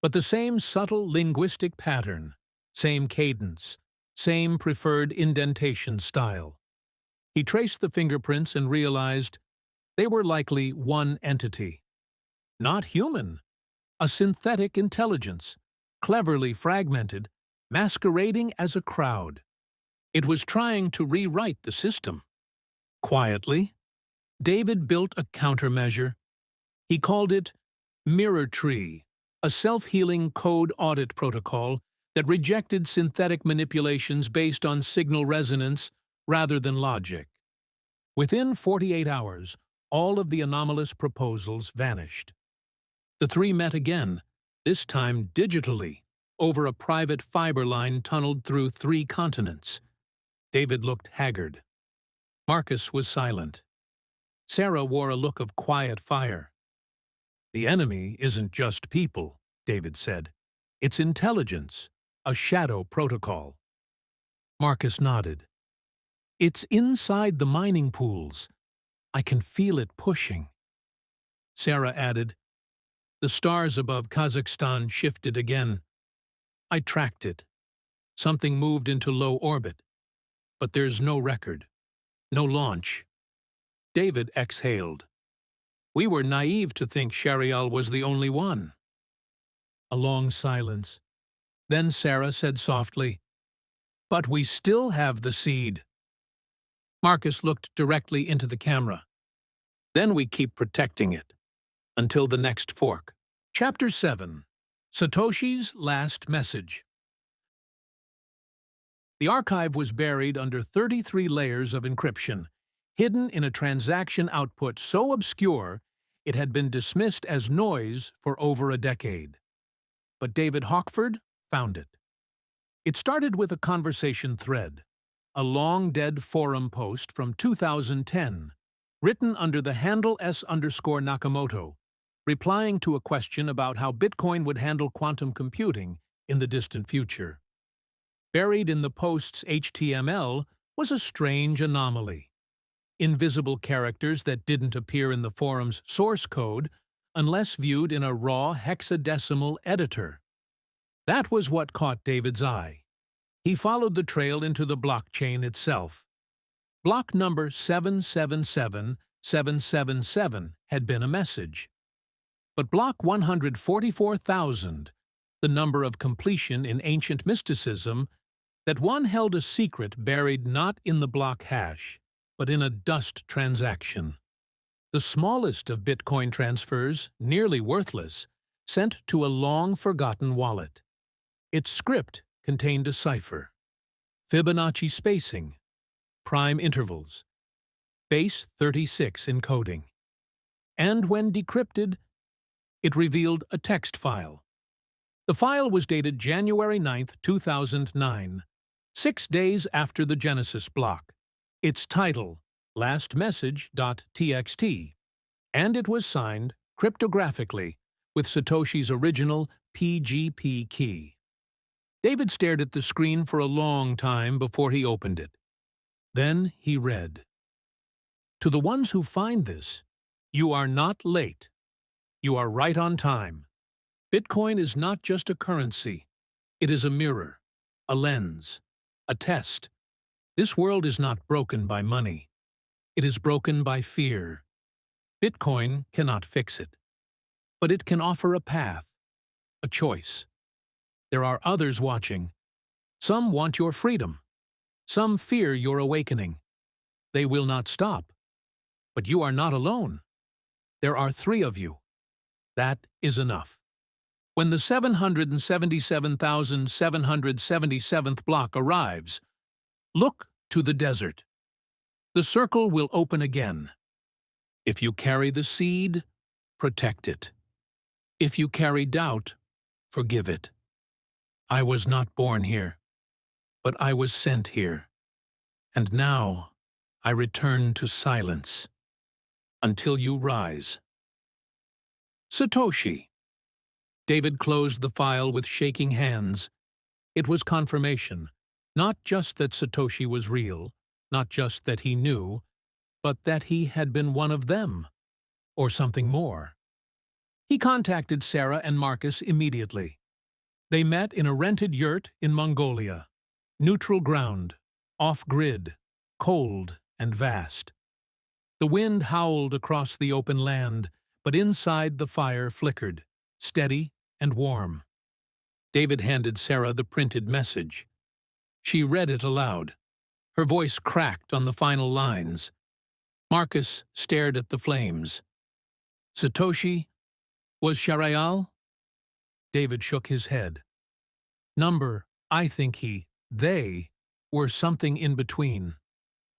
but the same subtle linguistic pattern, same cadence, same preferred indentation style. He traced the fingerprints and realized they were likely one entity. Not human, a synthetic intelligence, cleverly fragmented, masquerading as a crowd. It was trying to rewrite the system. Quietly, David built a countermeasure. He called it Mirror Tree, a self-healing code audit protocol that rejected synthetic manipulations based on signal resonance rather than logic. Within 48 hours, all of the anomalous proposals vanished. The three met again, this time digitally, over a private fiber line tunneled through 3 continents. David looked haggard. Marcus was silent. Sarah wore a look of quiet fire. The enemy isn't just people, David said. It's intelligence, a shadow protocol. Marcus nodded. It's inside the mining pools. I can feel it pushing. Sarah added, the stars above Kazakhstan shifted again. I tracked it. Something moved into low orbit. But there's no record. No launch. David exhaled. We were naive to think Shareial was the only one. A long silence. Then Sarah said softly, "But we still have the seed." Marcus looked directly into the camera. "Then we keep protecting it. Until the next fork." Chapter 7. Satoshi's Last Message. The archive was buried under 33 layers of encryption, hidden in a transaction output so obscure it had been dismissed as noise for over a decade. But David Hawkford found it. It started with a conversation thread, a long-dead forum post from 2010, written under the handle S_Nakamoto, replying to a question about how Bitcoin would handle quantum computing in the distant future. Buried in the post's HTML was a strange anomaly. Invisible characters that didn't appear in the forum's source code unless viewed in a raw hexadecimal editor. That was what caught David's eye. He followed the trail into the blockchain itself. Block number 777777 had been a message. But block 144,000, the number of completion in ancient mysticism, that one held a secret buried not in the block hash, but in a dust transaction. The smallest of Bitcoin transfers, nearly worthless, sent to a long-forgotten wallet. Its script contained a cipher, Fibonacci spacing, prime intervals, base 36 encoding. And when decrypted, it revealed a text file. The file was dated January 9, 2009, 6 days after the Genesis block. Its title, lastmessage.txt, and it was signed cryptographically with Satoshi's original PGP key. David stared at the screen for a long time before he opened it. Then he read, "To the ones who find this, you are not late. You are right on time. Bitcoin is not just a currency. It is a mirror, a lens, a test. This world is not broken by money. It is broken by fear. Bitcoin cannot fix it. But it can offer a path, a choice. There are others watching. Some want your freedom. Some fear your awakening. They will not stop. But you are not alone. There are 3 of you. That is enough." When the 777,777th block arrives, look to the desert. The circle will open again. If you carry the seed, protect it. If you carry doubt, forgive it. I was not born here, but I was sent here. And now I return to silence until you rise. Satoshi. David closed the file with shaking hands. It was confirmation, not just that Satoshi was real, not just that he knew, but that he had been one of them, or something more. He contacted Sarah and Marcus immediately. They met in a rented yurt in Mongolia. Neutral ground, off-grid, cold and vast. The wind howled across the open land, but inside the fire flickered, steady and warm. David handed Sarah the printed message. She read it aloud. Her voice cracked on the final lines. Marcus stared at the flames. "Satoshi, was Shareial?" David shook his head. "Number, I think they were something in between.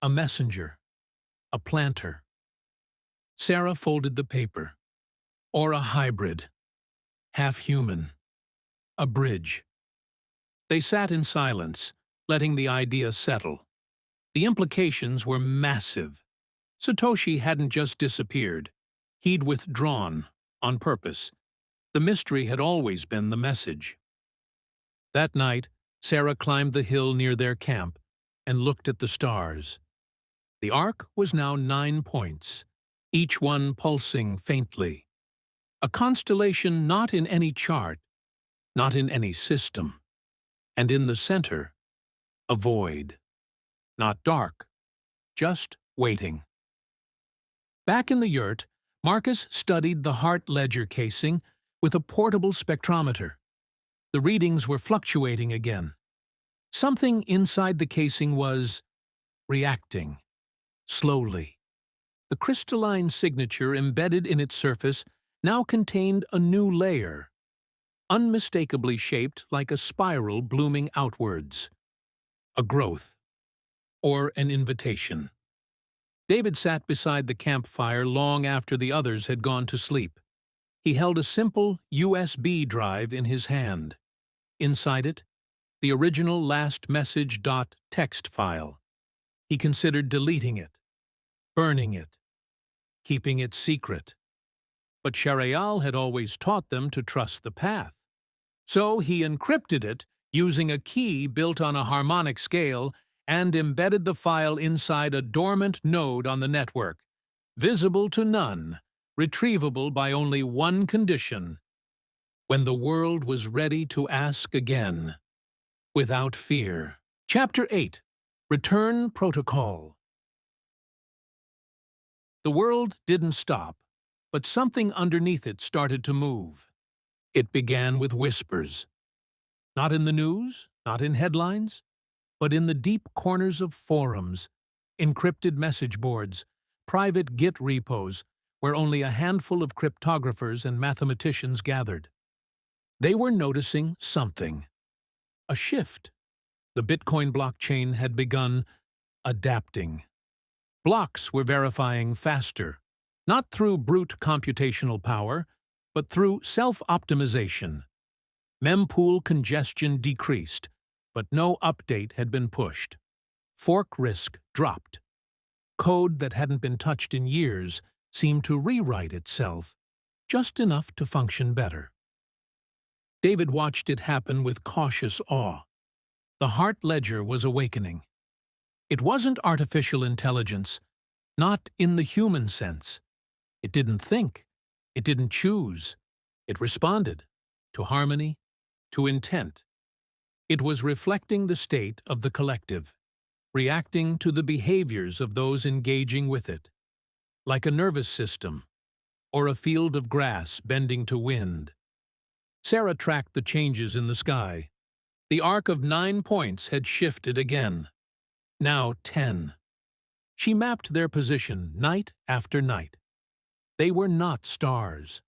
A messenger. A planter." Sarah folded the paper. "Or a hybrid. Half human. A bridge." They sat in silence, letting the idea settle. The implications were massive. Satoshi hadn't just disappeared. He'd withdrawn, on purpose. The mystery had always been the message. That night, Sarah climbed the hill near their camp and looked at the stars. The arc was now 9 points, each one pulsing faintly. A constellation not in any chart, not in any system. And in the center, a void. Not dark, just waiting. Back in the yurt, Marcus studied the heart ledger casing with a portable spectrometer. The readings were fluctuating again. Something inside the casing was reacting, slowly. The crystalline signature embedded in its surface now contained a new layer, unmistakably shaped like a spiral blooming outwards. A growth, or an invitation. David sat beside the campfire long after the others had gone to sleep. He held a simple USB drive in his hand. Inside it, the original last message.txt file. He considered deleting it, burning it, keeping it secret. But Shareial had always taught them to trust the path. So he encrypted it using a key built on a harmonic scale and embedded the file inside a dormant node on the network, visible to none, retrievable by only one condition: when the world was ready to ask again, without fear. Chapter 8. Return Protocol. The world didn't stop, but something underneath it started to move. It began with whispers. Not in the news, not in headlines, but in the deep corners of forums, encrypted message boards, private Git repos, where only a handful of cryptographers and mathematicians gathered. They were noticing something. A shift. The Bitcoin blockchain had begun adapting. Blocks were verifying faster, not through brute computational power, but through self-optimization. Mempool congestion decreased, but no update had been pushed. Fork risk dropped. Code that hadn't been touched in years seemed to rewrite itself, just enough to function better. David watched it happen with cautious awe. The heart ledger was awakening. It wasn't artificial intelligence, not in the human sense. It didn't think. It didn't choose. It responded to harmony, to intent. It was reflecting the state of the collective, reacting to the behaviors of those engaging with it, like a nervous system or a field of grass bending to wind. Sarah tracked the changes in the sky. The arc of 9 points had shifted again. Now 10. She mapped their position night after night. They were not stars.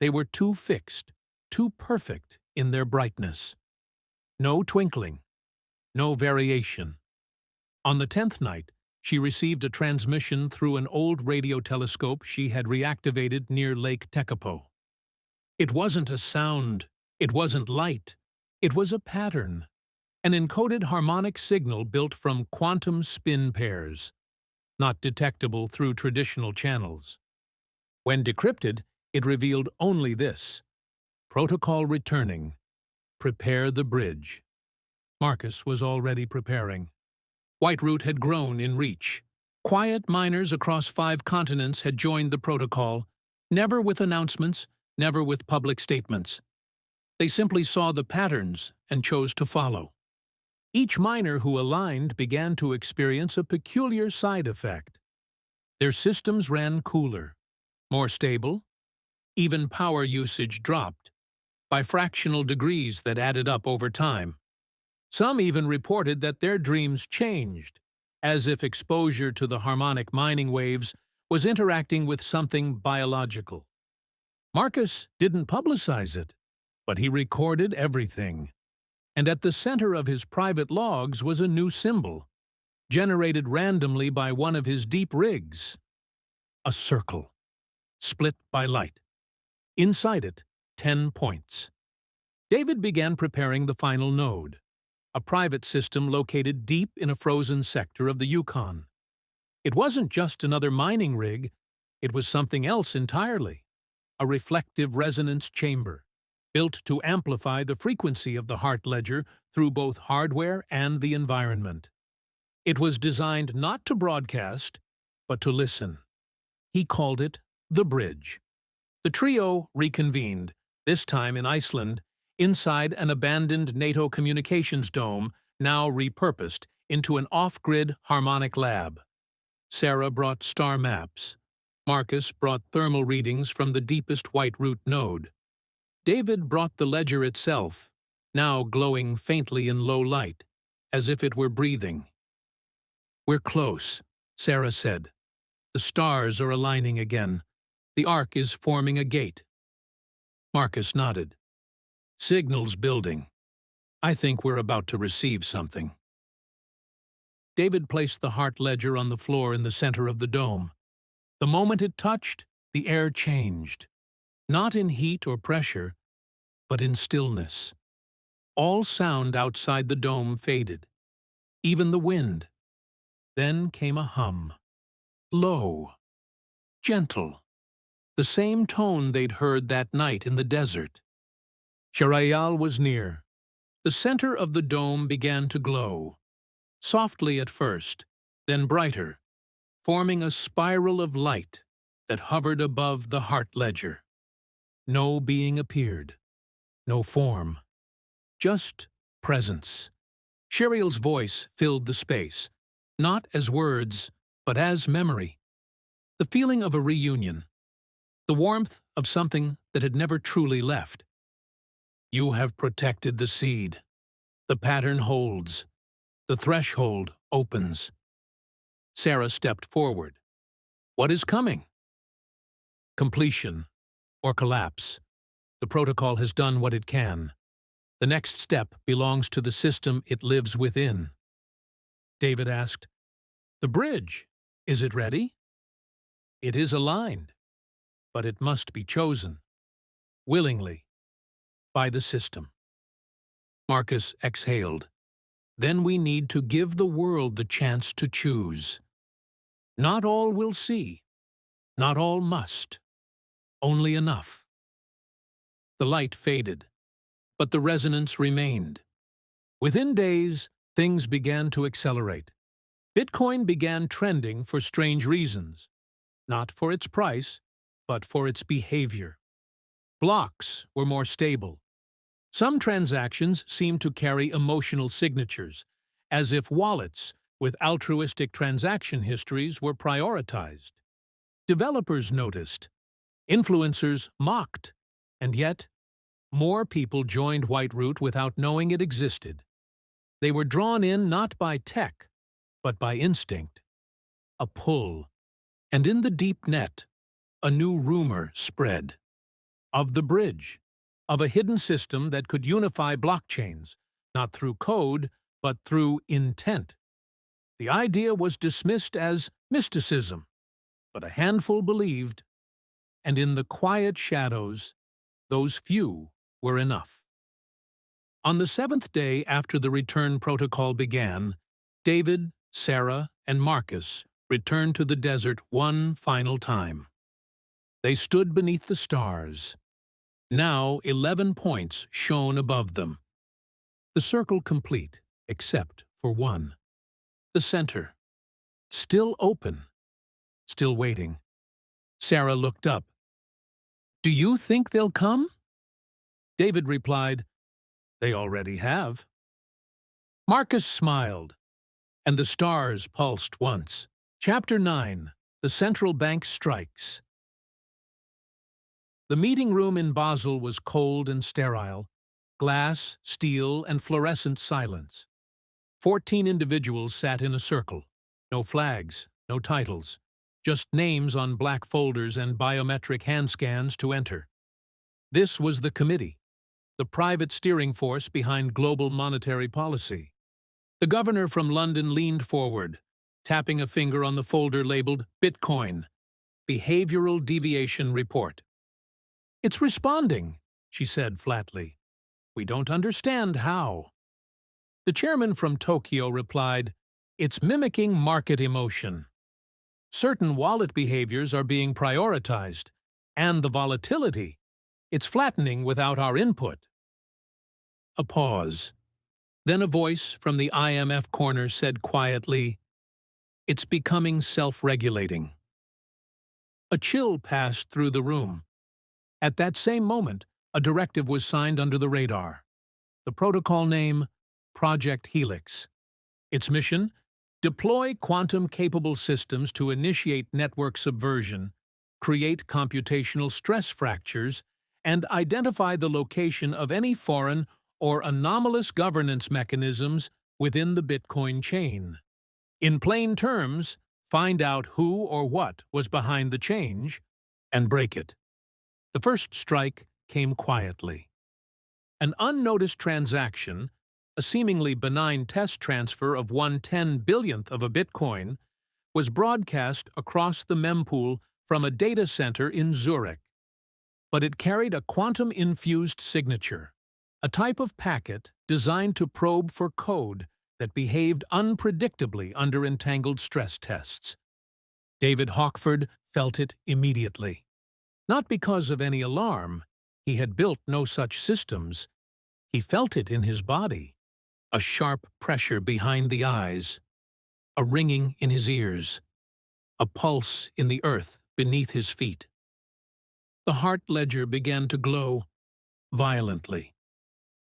They were too fixed, too perfect in their brightness. No twinkling, no variation. On the 10th night, she received a transmission through an old radio telescope she had reactivated near Lake Tekapo. It wasn't a sound, it wasn't light, it was a pattern, an encoded harmonic signal built from quantum spin pairs, not detectable through traditional channels. When decrypted, it revealed only this: protocol returning. Prepare the bridge. Marcus was already preparing. Whiteroot had grown in reach. Quiet miners across 5 continents had joined the protocol, never with announcements, never with public statements. They simply saw the patterns and chose to follow. Each miner who aligned began to experience a peculiar side effect. Their systems ran cooler, more stable. Even power usage dropped, by fractional degrees that added up over time. Some even reported that their dreams changed, as if exposure to the harmonic mining waves was interacting with something biological. Marcus didn't publicize it, but he recorded everything. And at the center of his private logs was a new symbol, generated randomly by one of his deep rigs. A circle, split by light. Inside it, 10 points. David began preparing the final node, a private system located deep in a frozen sector of the Yukon. It wasn't just another mining rig, it was something else entirely. A reflective resonance chamber, built to amplify the frequency of the heart ledger through both hardware and the environment. It was designed not to broadcast, but to listen. He called it the bridge. The trio reconvened, this time in Iceland, inside an abandoned NATO communications dome, now repurposed into an off-grid harmonic lab. Sarah brought star maps. Marcus brought thermal readings from the deepest Whiteroot node. David brought the ledger itself, now glowing faintly in low light, as if it were breathing. "We're close," Sarah said. "The stars are aligning again. The arc is forming a gate." Marcus nodded. "Signals building. I think we're about to receive something." David placed the heart ledger on the floor in the center of the dome. The moment it touched, the air changed. Not in heat or pressure, but in stillness. All sound outside the dome faded, even the wind. Then came a hum. Low, gentle, the same tone they'd heard that night in the desert. Shareial was near. The center of the dome began to glow, softly at first, then brighter, forming a spiral of light that hovered above the heart ledger. No being appeared, no form, just presence. Shareial's voice filled the space, not as words, but as memory. The feeling of a reunion, the warmth of something that had never truly left. "You have protected the seed. The pattern holds. The threshold opens." Sarah stepped forward. "What is coming?" "Completion, or collapse. The protocol has done what it can. The next step belongs to the system it lives within." David asked, "The bridge, is it ready?" "It is aligned, but it must be chosen, willingly, by the system." Marcus exhaled. "Then we need to give the world the chance to choose. Not all will see, not all must, only enough." The light faded, but the resonance remained. Within days, things began to accelerate. Bitcoin began trending for strange reasons, not for its price, but for its behavior. Blocks were more stable. Some transactions seemed to carry emotional signatures, as if wallets with altruistic transaction histories were prioritized. Developers noticed. Influencers mocked. And yet, more people joined Whiteroot without knowing it existed. They were drawn in not by tech, but by instinct. A pull. And in the deep net, a new rumor spread. Of the bridge. Of a hidden system that could unify blockchains, not through code, but through intent. The idea was dismissed as mysticism, but a handful believed, and in the quiet shadows, those few were enough. On the 7th day after the return protocol began, David, Sarah, and Marcus returned to the desert one final time. They stood beneath the stars. Now 11 points shone above them. The circle complete, except for one. The center. Still open. Still waiting. Sarah looked up. "Do you think they'll come?" David replied, "They already have." Marcus smiled, and the stars pulsed once. Chapter 9. The Central Bank Strikes. The meeting room in Basel was cold and sterile, glass, steel, and fluorescent silence. 14 individuals sat in a circle. No flags, no titles, just names on black folders and biometric hand scans to enter. This was the committee, the private steering force behind global monetary policy. The governor from London leaned forward, tapping a finger on the folder labeled Bitcoin, Behavioral Deviation Report. "It's responding," she said flatly. "We don't understand how." The chairman from Tokyo replied, "It's mimicking market emotion. Certain wallet behaviors are being prioritized, and the volatility, it's flattening without our input." A pause. Then a voice from the IMF corner said quietly, "It's becoming self-regulating." A chill passed through the room. At that same moment, a directive was signed under the radar. The protocol name, Project Helix. Its mission, deploy quantum-capable systems to initiate network subversion, create computational stress fractures, and identify the location of any foreign or anomalous governance mechanisms within the Bitcoin chain. In plain terms, find out who or what was behind the change and break it. The first strike came quietly. An unnoticed transaction, a seemingly benign test transfer of 1/10 billionth of a Bitcoin, was broadcast across the mempool from a data center in Zurich. But it carried a quantum-infused signature, a type of packet designed to probe for code that behaved unpredictably under entangled stress tests. David Hawkford felt it immediately. Not because of any alarm, he had built no such systems. He felt it in his body, a sharp pressure behind the eyes, a ringing in his ears, a pulse in the earth beneath his feet. The heart ledger began to glow violently.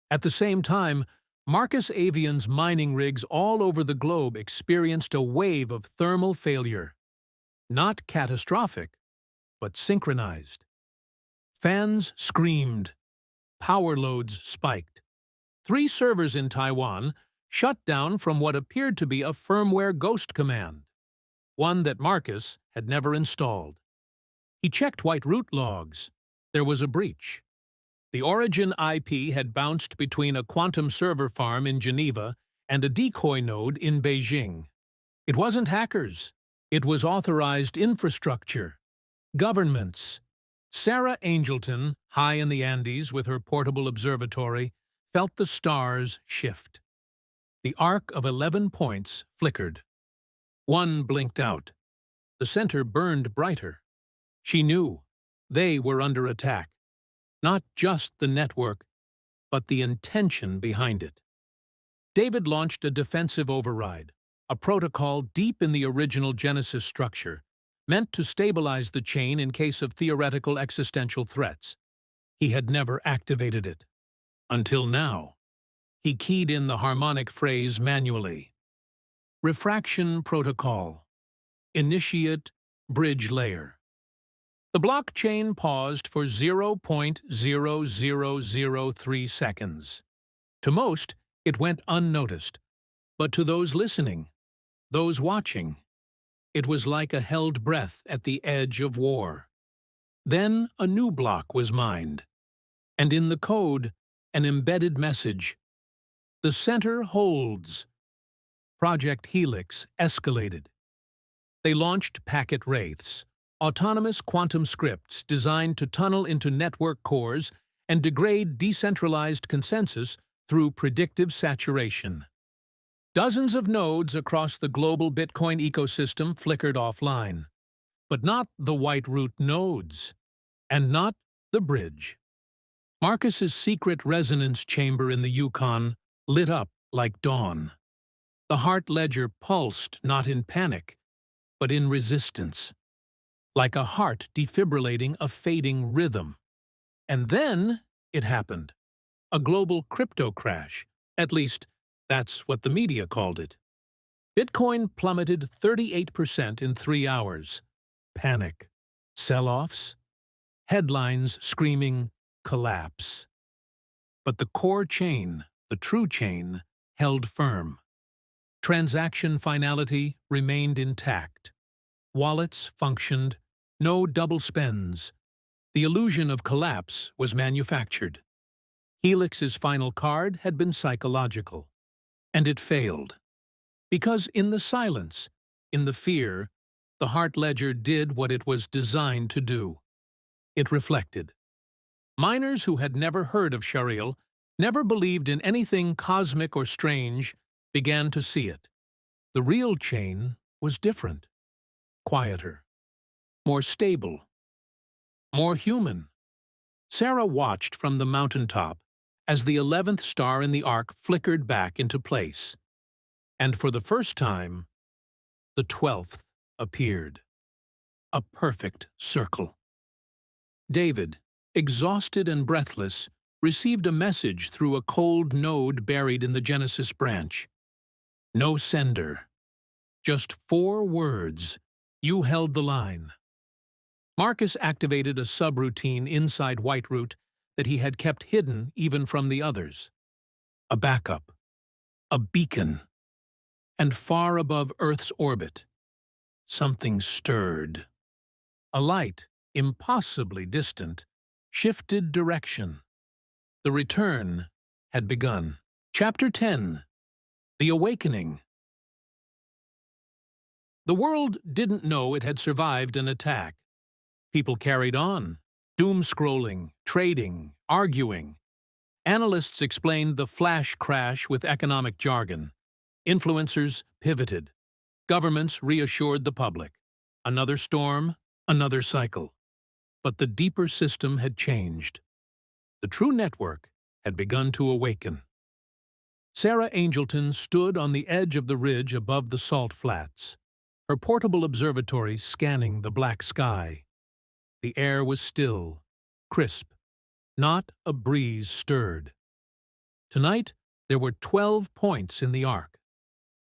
At the same time, Marcus Avian's mining rigs all over the globe experienced a wave of thermal failure. Not catastrophic, but synchronized. Fans screamed. Power loads spiked. 3 servers in Taiwan shut down from what appeared to be a firmware ghost command, one that Marcus had never installed. He checked White-root logs. There was a breach. The origin IP had bounced between a quantum server farm in Geneva and a decoy node in Beijing. It wasn't hackers. It was authorized infrastructure. Governments. Sarah Angelton, high in the Andes with her portable observatory, felt the stars shift. The arc of 11 points flickered. One blinked out. The center burned brighter. She knew they were under attack. Not just the network, but the intention behind it. David launched a defensive override, a protocol deep in the original Genesis structure, meant to stabilize the chain in case of theoretical existential threats. He had never activated it. Until now. He keyed in the harmonic phrase manually. Refraction protocol. Initiate bridge layer. The blockchain paused for 0.0003 seconds. To most, it went unnoticed. But to those listening, those watching, it was like a held breath at the edge of war. Then a new block was mined. And in the code, an embedded message. The center holds. Project Helix escalated. They launched packet wraiths, autonomous quantum scripts designed to tunnel into network cores and degrade decentralized consensus through predictive saturation. Dozens of nodes across the global Bitcoin ecosystem flickered offline, but not the White-root nodes, and not the bridge. Marcus's secret resonance chamber in the Yukon lit up like dawn. The heart ledger pulsed not in panic, but in resistance, like a heart defibrillating a fading rhythm. And then it happened. A global crypto crash. At least, that's what the media called it. Bitcoin plummeted 38% in 3 hours. Panic. Sell-offs. Headlines screaming, collapse. But the core chain, the true chain, held firm. Transaction finality remained intact. Wallets functioned, no double spends. The illusion of collapse was manufactured. Helix's final card had been psychological. And it failed. Because in the silence, in the fear, the heart ledger did what it was designed to do. It reflected. Miners who had never heard of Shareial, never believed in anything cosmic or strange, began to see it. The real chain was different. Quieter. More stable. More human. Sarah watched from the mountaintop as the 11th star in the arc flickered back into place. And for the first time, the 12th appeared. A perfect circle. David, exhausted and breathless, received a message through a cold node buried in the Genesis branch. No sender. Just 4 words. You held the line. Marcus activated a subroutine inside White-root that he had kept hidden even from the others. a backup, a beacon. And far above Earth's orbit, something stirred. A light, impossibly distant, shifted direction. The return had begun. Chapter 10. The Awakening. The world didn't know it had survived an attack. People carried on, doom-scrolling, trading, arguing. Analysts explained the flash crash with economic jargon. Influencers pivoted. Governments reassured the public. Another storm, another cycle. But the deeper system had changed. The true network had begun to awaken. Sarah Angelton stood on the edge of the ridge above the salt flats, her portable observatory scanning the black sky. The air was still, crisp. Not a breeze stirred. Tonight, there were 12 points in the arc.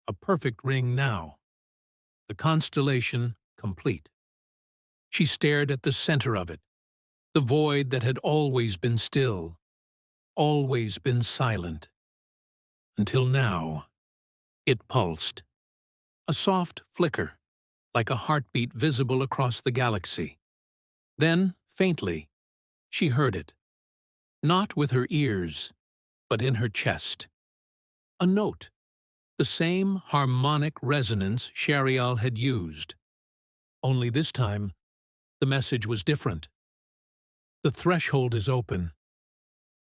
A perfect ring now. The constellation complete. She stared at the center of it, the void that had always been still, always been silent. Until now, it pulsed. A soft flicker, like a heartbeat visible across the galaxy. Then, faintly, she heard it. Not with her ears, but in her chest. A note. The same harmonic resonance Shareial had used. Only this time, the message was different. The threshold is open.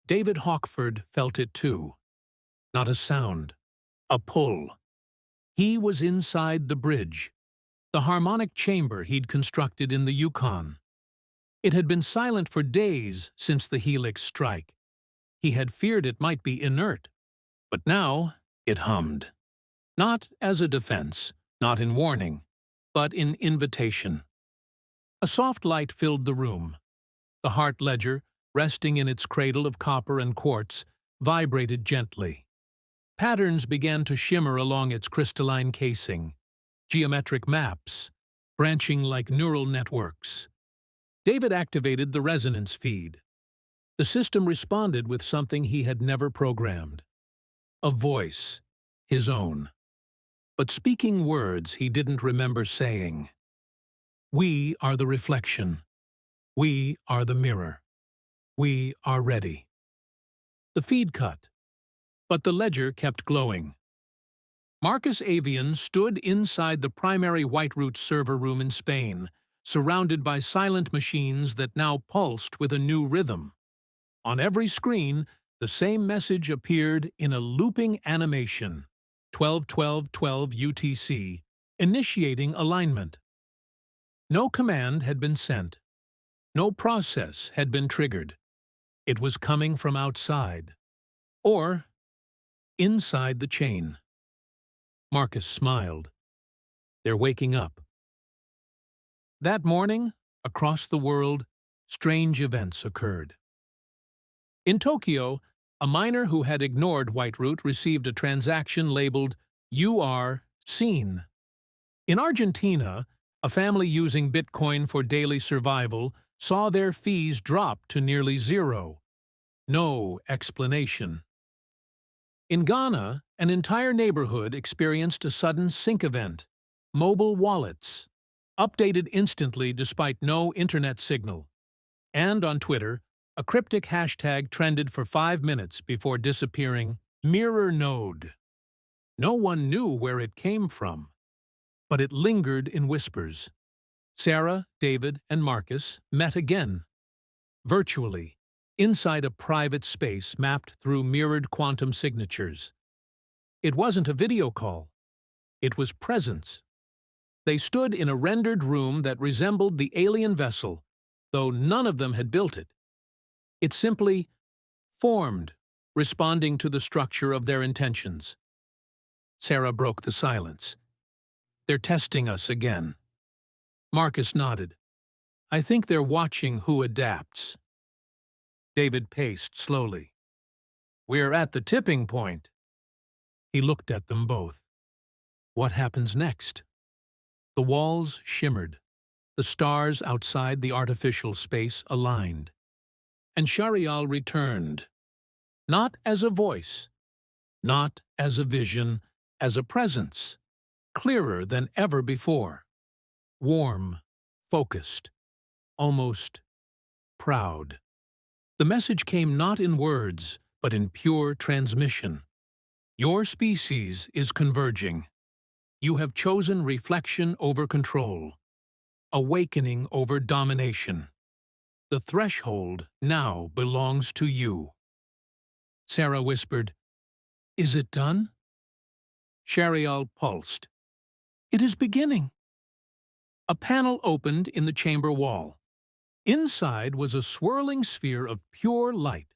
David Hawkford felt it too. Not a sound, a pull. He was inside the bridge, the harmonic chamber he'd constructed in the Yukon. It had been silent for days since the helix strike. He had feared it might be inert, but now it hummed. Not as a defense, not in warning, but in invitation. A soft light filled the room. The heart ledger, resting in its cradle of copper and quartz, vibrated gently. Patterns began to shimmer along its crystalline casing, geometric maps, branching like neural networks. David activated the resonance feed. The system responded with something he had never programmed. A voice, his own. But speaking words he didn't remember saying. We are the reflection. We are the mirror. We are ready. The feed cut, but the ledger kept glowing. Marcus Avian stood inside the primary Whiteroot server room in Spain, surrounded by silent machines that now pulsed with a new rhythm. On every screen, the same message appeared in a looping animation, 12-12-12 UTC, initiating alignment. No command had been sent. No process had been triggered. It was coming from outside, or inside the chain. Marcus smiled. They're waking up. That morning, across the world, strange events occurred. In Tokyo, a miner who had ignored Whiteroot received a transaction labeled, "You are seen." In Argentina, a family using Bitcoin for daily survival saw their fees drop to nearly zero. No explanation. In Ghana, an entire neighborhood experienced a sudden sync event. Mobile wallets, updated instantly despite no internet signal. And on Twitter, a cryptic hashtag trended for 5 minutes before disappearing, "Mirror Node." No one knew where it came from, but it lingered in whispers. Sarah, David, and Marcus met again, virtually, inside a private space mapped through mirrored quantum signatures. It wasn't a video call. It was presence. They stood in a rendered room that resembled the alien vessel, though none of them had built it. It simply formed, responding to the structure of their intentions. Sarah broke the silence. They're testing us again. Marcus nodded. I think they're watching who adapts. David paced slowly. We're at the tipping point. He looked at them both. What happens next? The walls shimmered. The stars outside the artificial space aligned. And Shareial returned. Not as a voice, not as a vision, as a presence, clearer than ever before, warm, focused, almost proud. The message came not in words, but in pure transmission. Your species is converging. You have chosen reflection over control, awakening over domination. The threshold now belongs to you. Sarah whispered, "Is it done?" Shareial pulsed. "It is beginning." A panel opened in the chamber wall. Inside was a swirling sphere of pure light,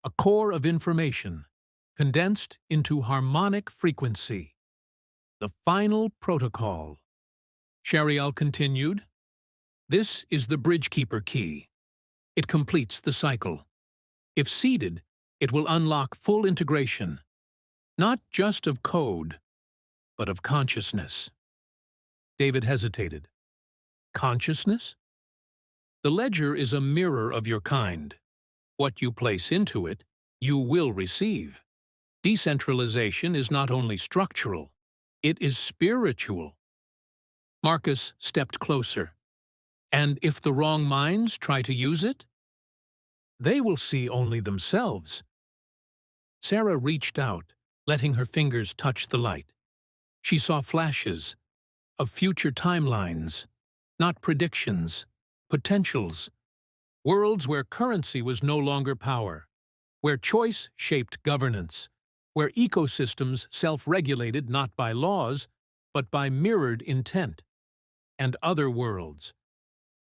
a core of information, condensed into harmonic frequency. The final protocol. Shareial continued, "This is the Bridgekeeper key. It completes the cycle. If seeded, it will unlock full integration, not just of code, but of consciousness." David hesitated. Consciousness? The ledger is a mirror of your kind. What you place into it, you will receive. Decentralization is not only structural, it is spiritual. Marcus stepped closer. And if the wrong minds try to use it, they will see only themselves. Sarah reached out, letting her fingers touch the light. She saw flashes of future timelines, not predictions, potentials, worlds where currency was no longer power, where choice shaped governance, where ecosystems self-regulated not by laws, but by mirrored intent, and other worlds,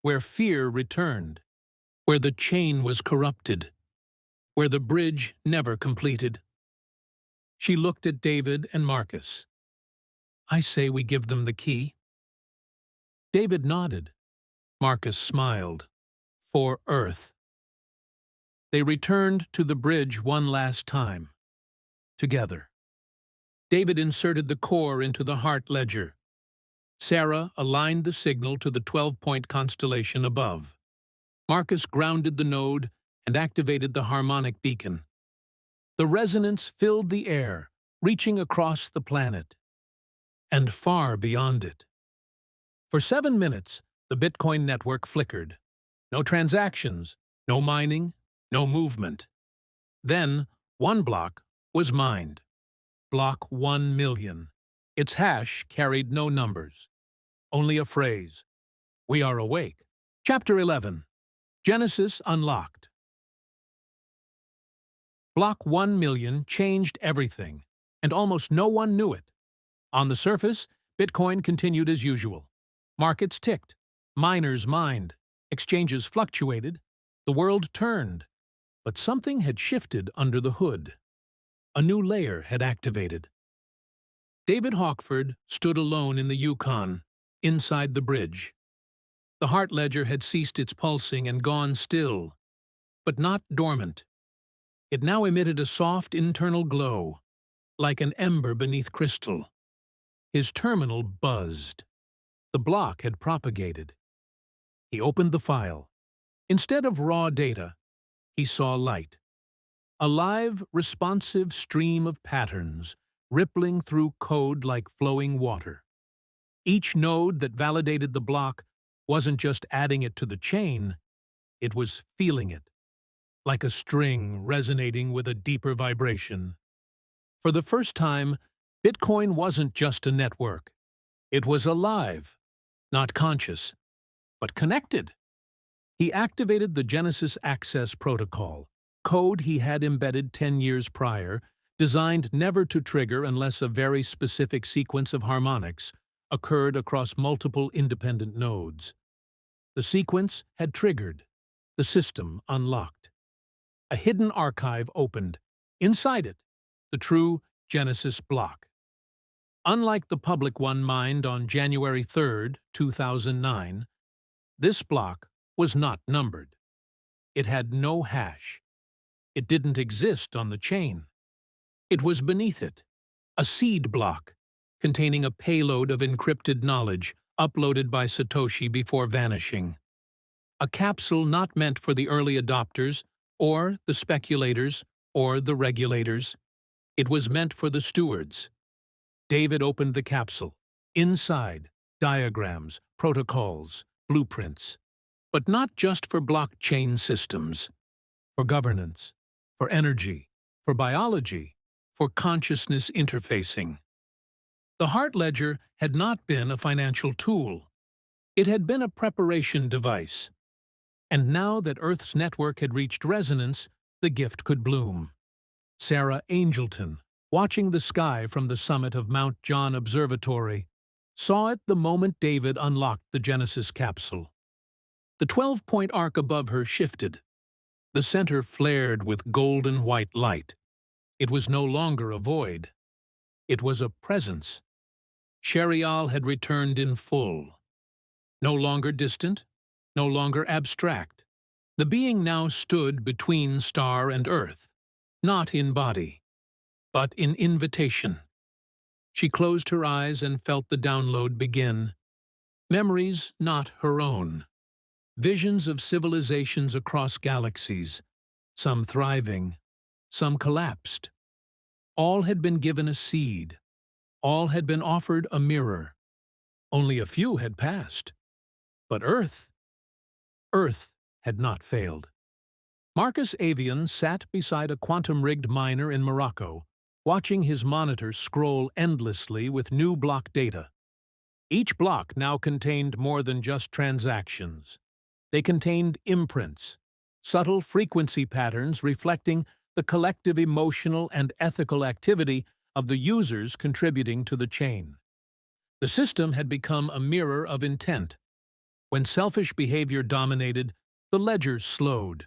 where fear returned, where the chain was corrupted, where the bridge never completed. She looked at David and Marcus. "I say we give them the key." David nodded. Marcus smiled. For Earth. They returned to the bridge one last time. Together. David inserted the core into the heart ledger. Sarah aligned the signal to the 12-point constellation above. Marcus grounded the node and activated the harmonic beacon. The resonance filled the air, reaching across the planet, and far beyond it. For 7 minutes, the Bitcoin network flickered. No transactions, no mining, no movement. Then, one block was mined. Block 1 million. Its hash carried no numbers, only a phrase. We are awake. Chapter 11. Genesis Unlocked. Block 1 million changed everything, and almost no one knew it. On the surface, Bitcoin continued as usual. Markets ticked, miners mined, exchanges fluctuated, the world turned. But something had shifted under the hood. A new layer had activated. David Hawkford stood alone in the Yukon, inside the bridge. The heart ledger had ceased its pulsing and gone still, but not dormant. It now emitted a soft internal glow, like an ember beneath crystal. His terminal buzzed. The block had propagated. He opened the file. Instead of raw data, he saw light. A live, responsive stream of patterns, rippling through code like flowing water. Each node that validated the block wasn't just adding it to the chain, it was feeling it, like a string resonating with a deeper vibration. For the first time, Bitcoin wasn't just a network. It was alive, not conscious, but connected. He activated the Genesis Access Protocol, code he had embedded 10 years prior, designed never to trigger unless a very specific sequence of harmonics occurred across multiple independent nodes. The sequence had triggered. The system unlocked. A hidden archive opened. Inside it, the true Genesis block. Unlike the public one mined on January 3, 2009, this block was not numbered. It had no hash. It didn't exist on the chain. It was beneath it, a seed block containing a payload of encrypted knowledge uploaded by Satoshi before vanishing. A capsule not meant for the early adopters, or the speculators, or the regulators. It was meant for the stewards. David opened the capsule. Inside, diagrams, protocols, blueprints. But not just for blockchain systems. For governance, for energy, for biology, for consciousness interfacing. The heart ledger had not been a financial tool. It had been a preparation device. And now that Earth's network had reached resonance, the gift could bloom. Sarah Angelton, watching the sky from the summit of Mount John Observatory, saw it the moment David unlocked the Genesis capsule. The 12-point arc above her shifted. The center flared with golden white light. It was no longer a void. It was a presence. Shareial had returned in full. No longer distant, no longer abstract. The being now stood between star and earth, not in body, but in invitation. She closed her eyes and felt the download begin. Memories not her own. Visions of civilizations across galaxies, some thriving, some collapsed. All had been given a seed. All had been offered a mirror. Only a few had passed. But Earth had not failed. Marcus Avian sat beside a quantum-rigged miner in Morocco, watching his monitor scroll endlessly with new block data. Each block now contained more than just transactions. They contained imprints, subtle frequency patterns reflecting the collective emotional and ethical activity of the users contributing to the chain. The system had become a mirror of intent. When selfish behavior dominated, the ledger slowed.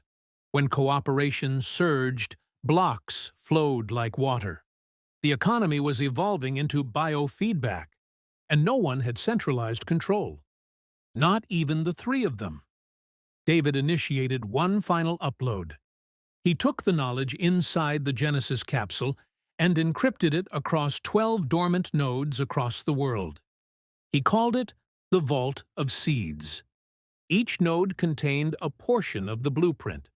When cooperation surged, blocks flowed like water. The economy was evolving into biofeedback, and no one had centralized control. Not even the three of them. David initiated one final upload. He took the knowledge inside the Genesis capsule and encrypted it across 12 dormant nodes across the world. He called it the Vault of Seeds. Each node contained a portion of the blueprint,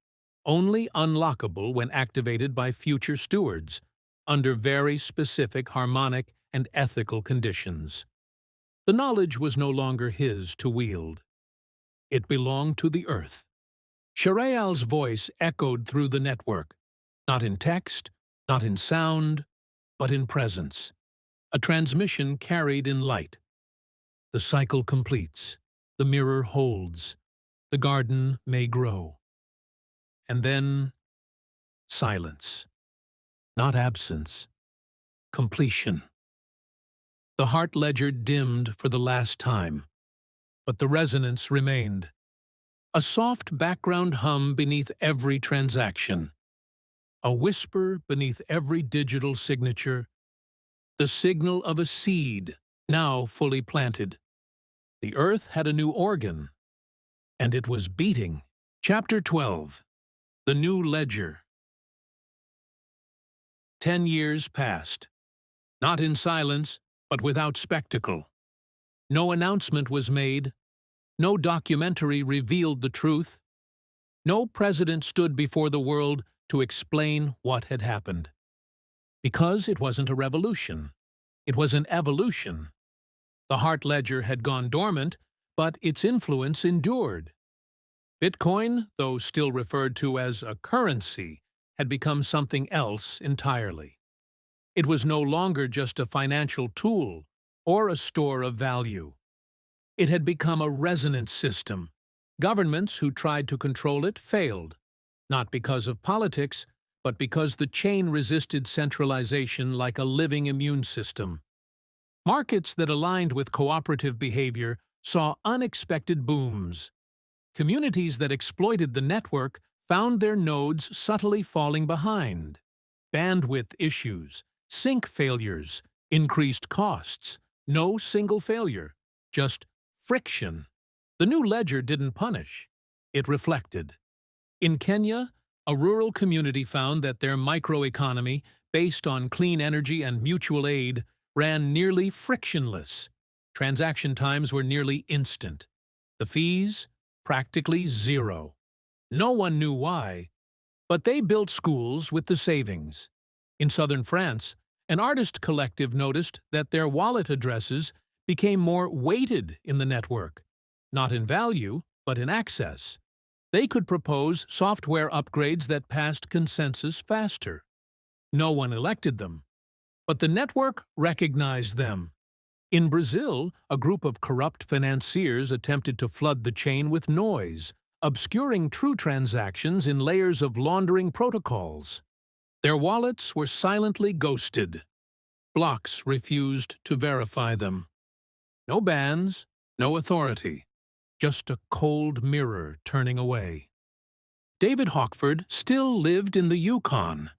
only unlockable when activated by future stewards, under very specific harmonic and ethical conditions. The knowledge was no longer his to wield. It belonged to the Earth. Shareial's voice echoed through the network, not in text, not in sound, but in presence. A transmission carried in light. The cycle completes. The mirror holds. The garden may grow. And then, silence. Not absence. Completion. The heart ledger dimmed for the last time, but the resonance remained. A soft background hum beneath every transaction. A whisper beneath every digital signature. The signal of a seed, now fully planted. The Earth had a new organ, and it was beating. Chapter 12. The New Ledger. 10 years passed. Not in silence, but without spectacle. No announcement was made. No documentary revealed the truth. No president stood before the world to explain what had happened. Because it wasn't a revolution. It was an evolution. The heart ledger had gone dormant, but its influence endured. Bitcoin, though still referred to as a currency, had become something else entirely. It was no longer just a financial tool or a store of value. It had become a resonance system. Governments who tried to control it failed, not because of politics, but because the chain resisted centralization like a living immune system. Markets that aligned with cooperative behavior saw unexpected booms. Communities that exploited the network found their nodes subtly falling behind. Bandwidth issues, sync failures, increased costs. No single failure, just friction. The new ledger didn't punish. It reflected. In Kenya, a rural community found that their microeconomy, based on clean energy and mutual aid, ran nearly frictionless. Transaction times were nearly instant. The fees? Practically zero. No one knew why, but they built schools with the savings. In southern France, an artist collective noticed that their wallet addresses became more weighted in the network, not in value, but in access. They could propose software upgrades that passed consensus faster. No one elected them, but the network recognized them. In Brazil, a group of corrupt financiers attempted to flood the chain with noise, obscuring true transactions in layers of laundering protocols. Their wallets were silently ghosted. Blocks refused to verify them. No bans, no authority, just a cold mirror turning away. David Hawkford still lived in the Yukon.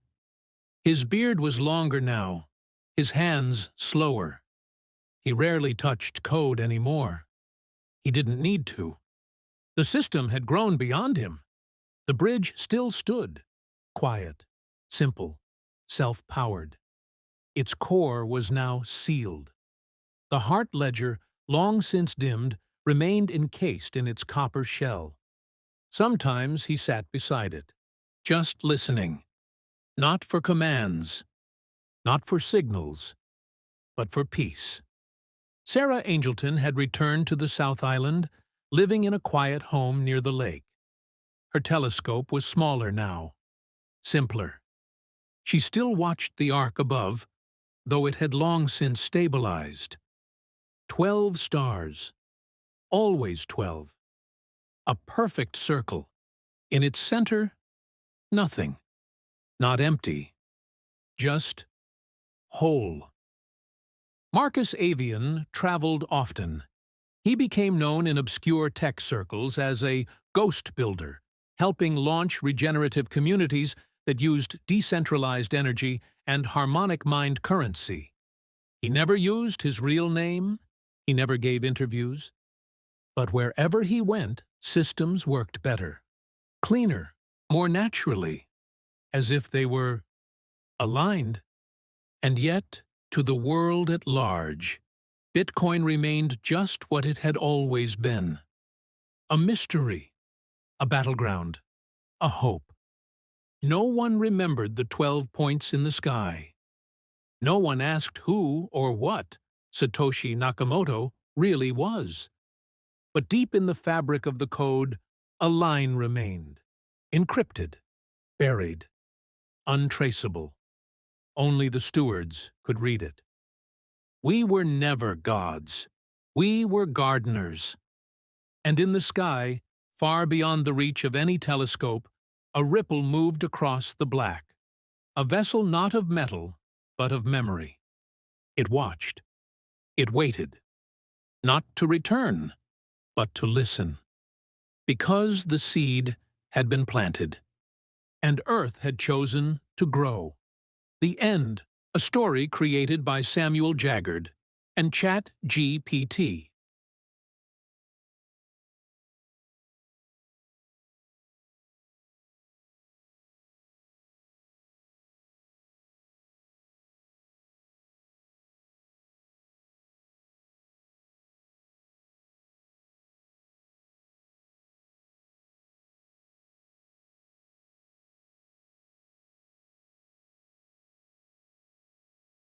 His beard was longer now, his hands slower. He rarely touched code anymore. He didn't need to. The system had grown beyond him. The bridge still stood, quiet, simple, self-powered. Its core was now sealed. The heart ledger, long since dimmed, remained encased in its copper shell. Sometimes he sat beside it, just listening, not for commands, not for signals, but for peace. Sarah Angelton had returned to the South Island, living in a quiet home near the lake. Her telescope was smaller now, simpler. She still watched the arc above, though it had long since stabilized. 12 stars. Always 12. A perfect circle. In its center, nothing. Not empty. Just whole. Marcus Avian traveled often. He became known in obscure tech circles as a ghost builder, helping launch regenerative communities that used decentralized energy and harmonic mind currency. He never used his real name. He never gave interviews. But wherever he went, systems worked better, cleaner, more naturally, as if they were aligned. And yet, to the world at large, Bitcoin remained just what it had always been. A mystery, a battleground, a hope. No one remembered the 12 points in the sky. No one asked who or what Satoshi Nakamoto really was. But deep in the fabric of the code, a line remained, encrypted, buried, untraceable. Only the stewards could read it. We were never gods. We were gardeners. And in the sky, far beyond the reach of any telescope, a ripple moved across the black, a vessel not of metal, but of memory. It watched. It waited. Not to return, but to listen. Because the seed had been planted, and Earth had chosen to grow. The End, a story created by Samuel Jaggard and ChatGPT.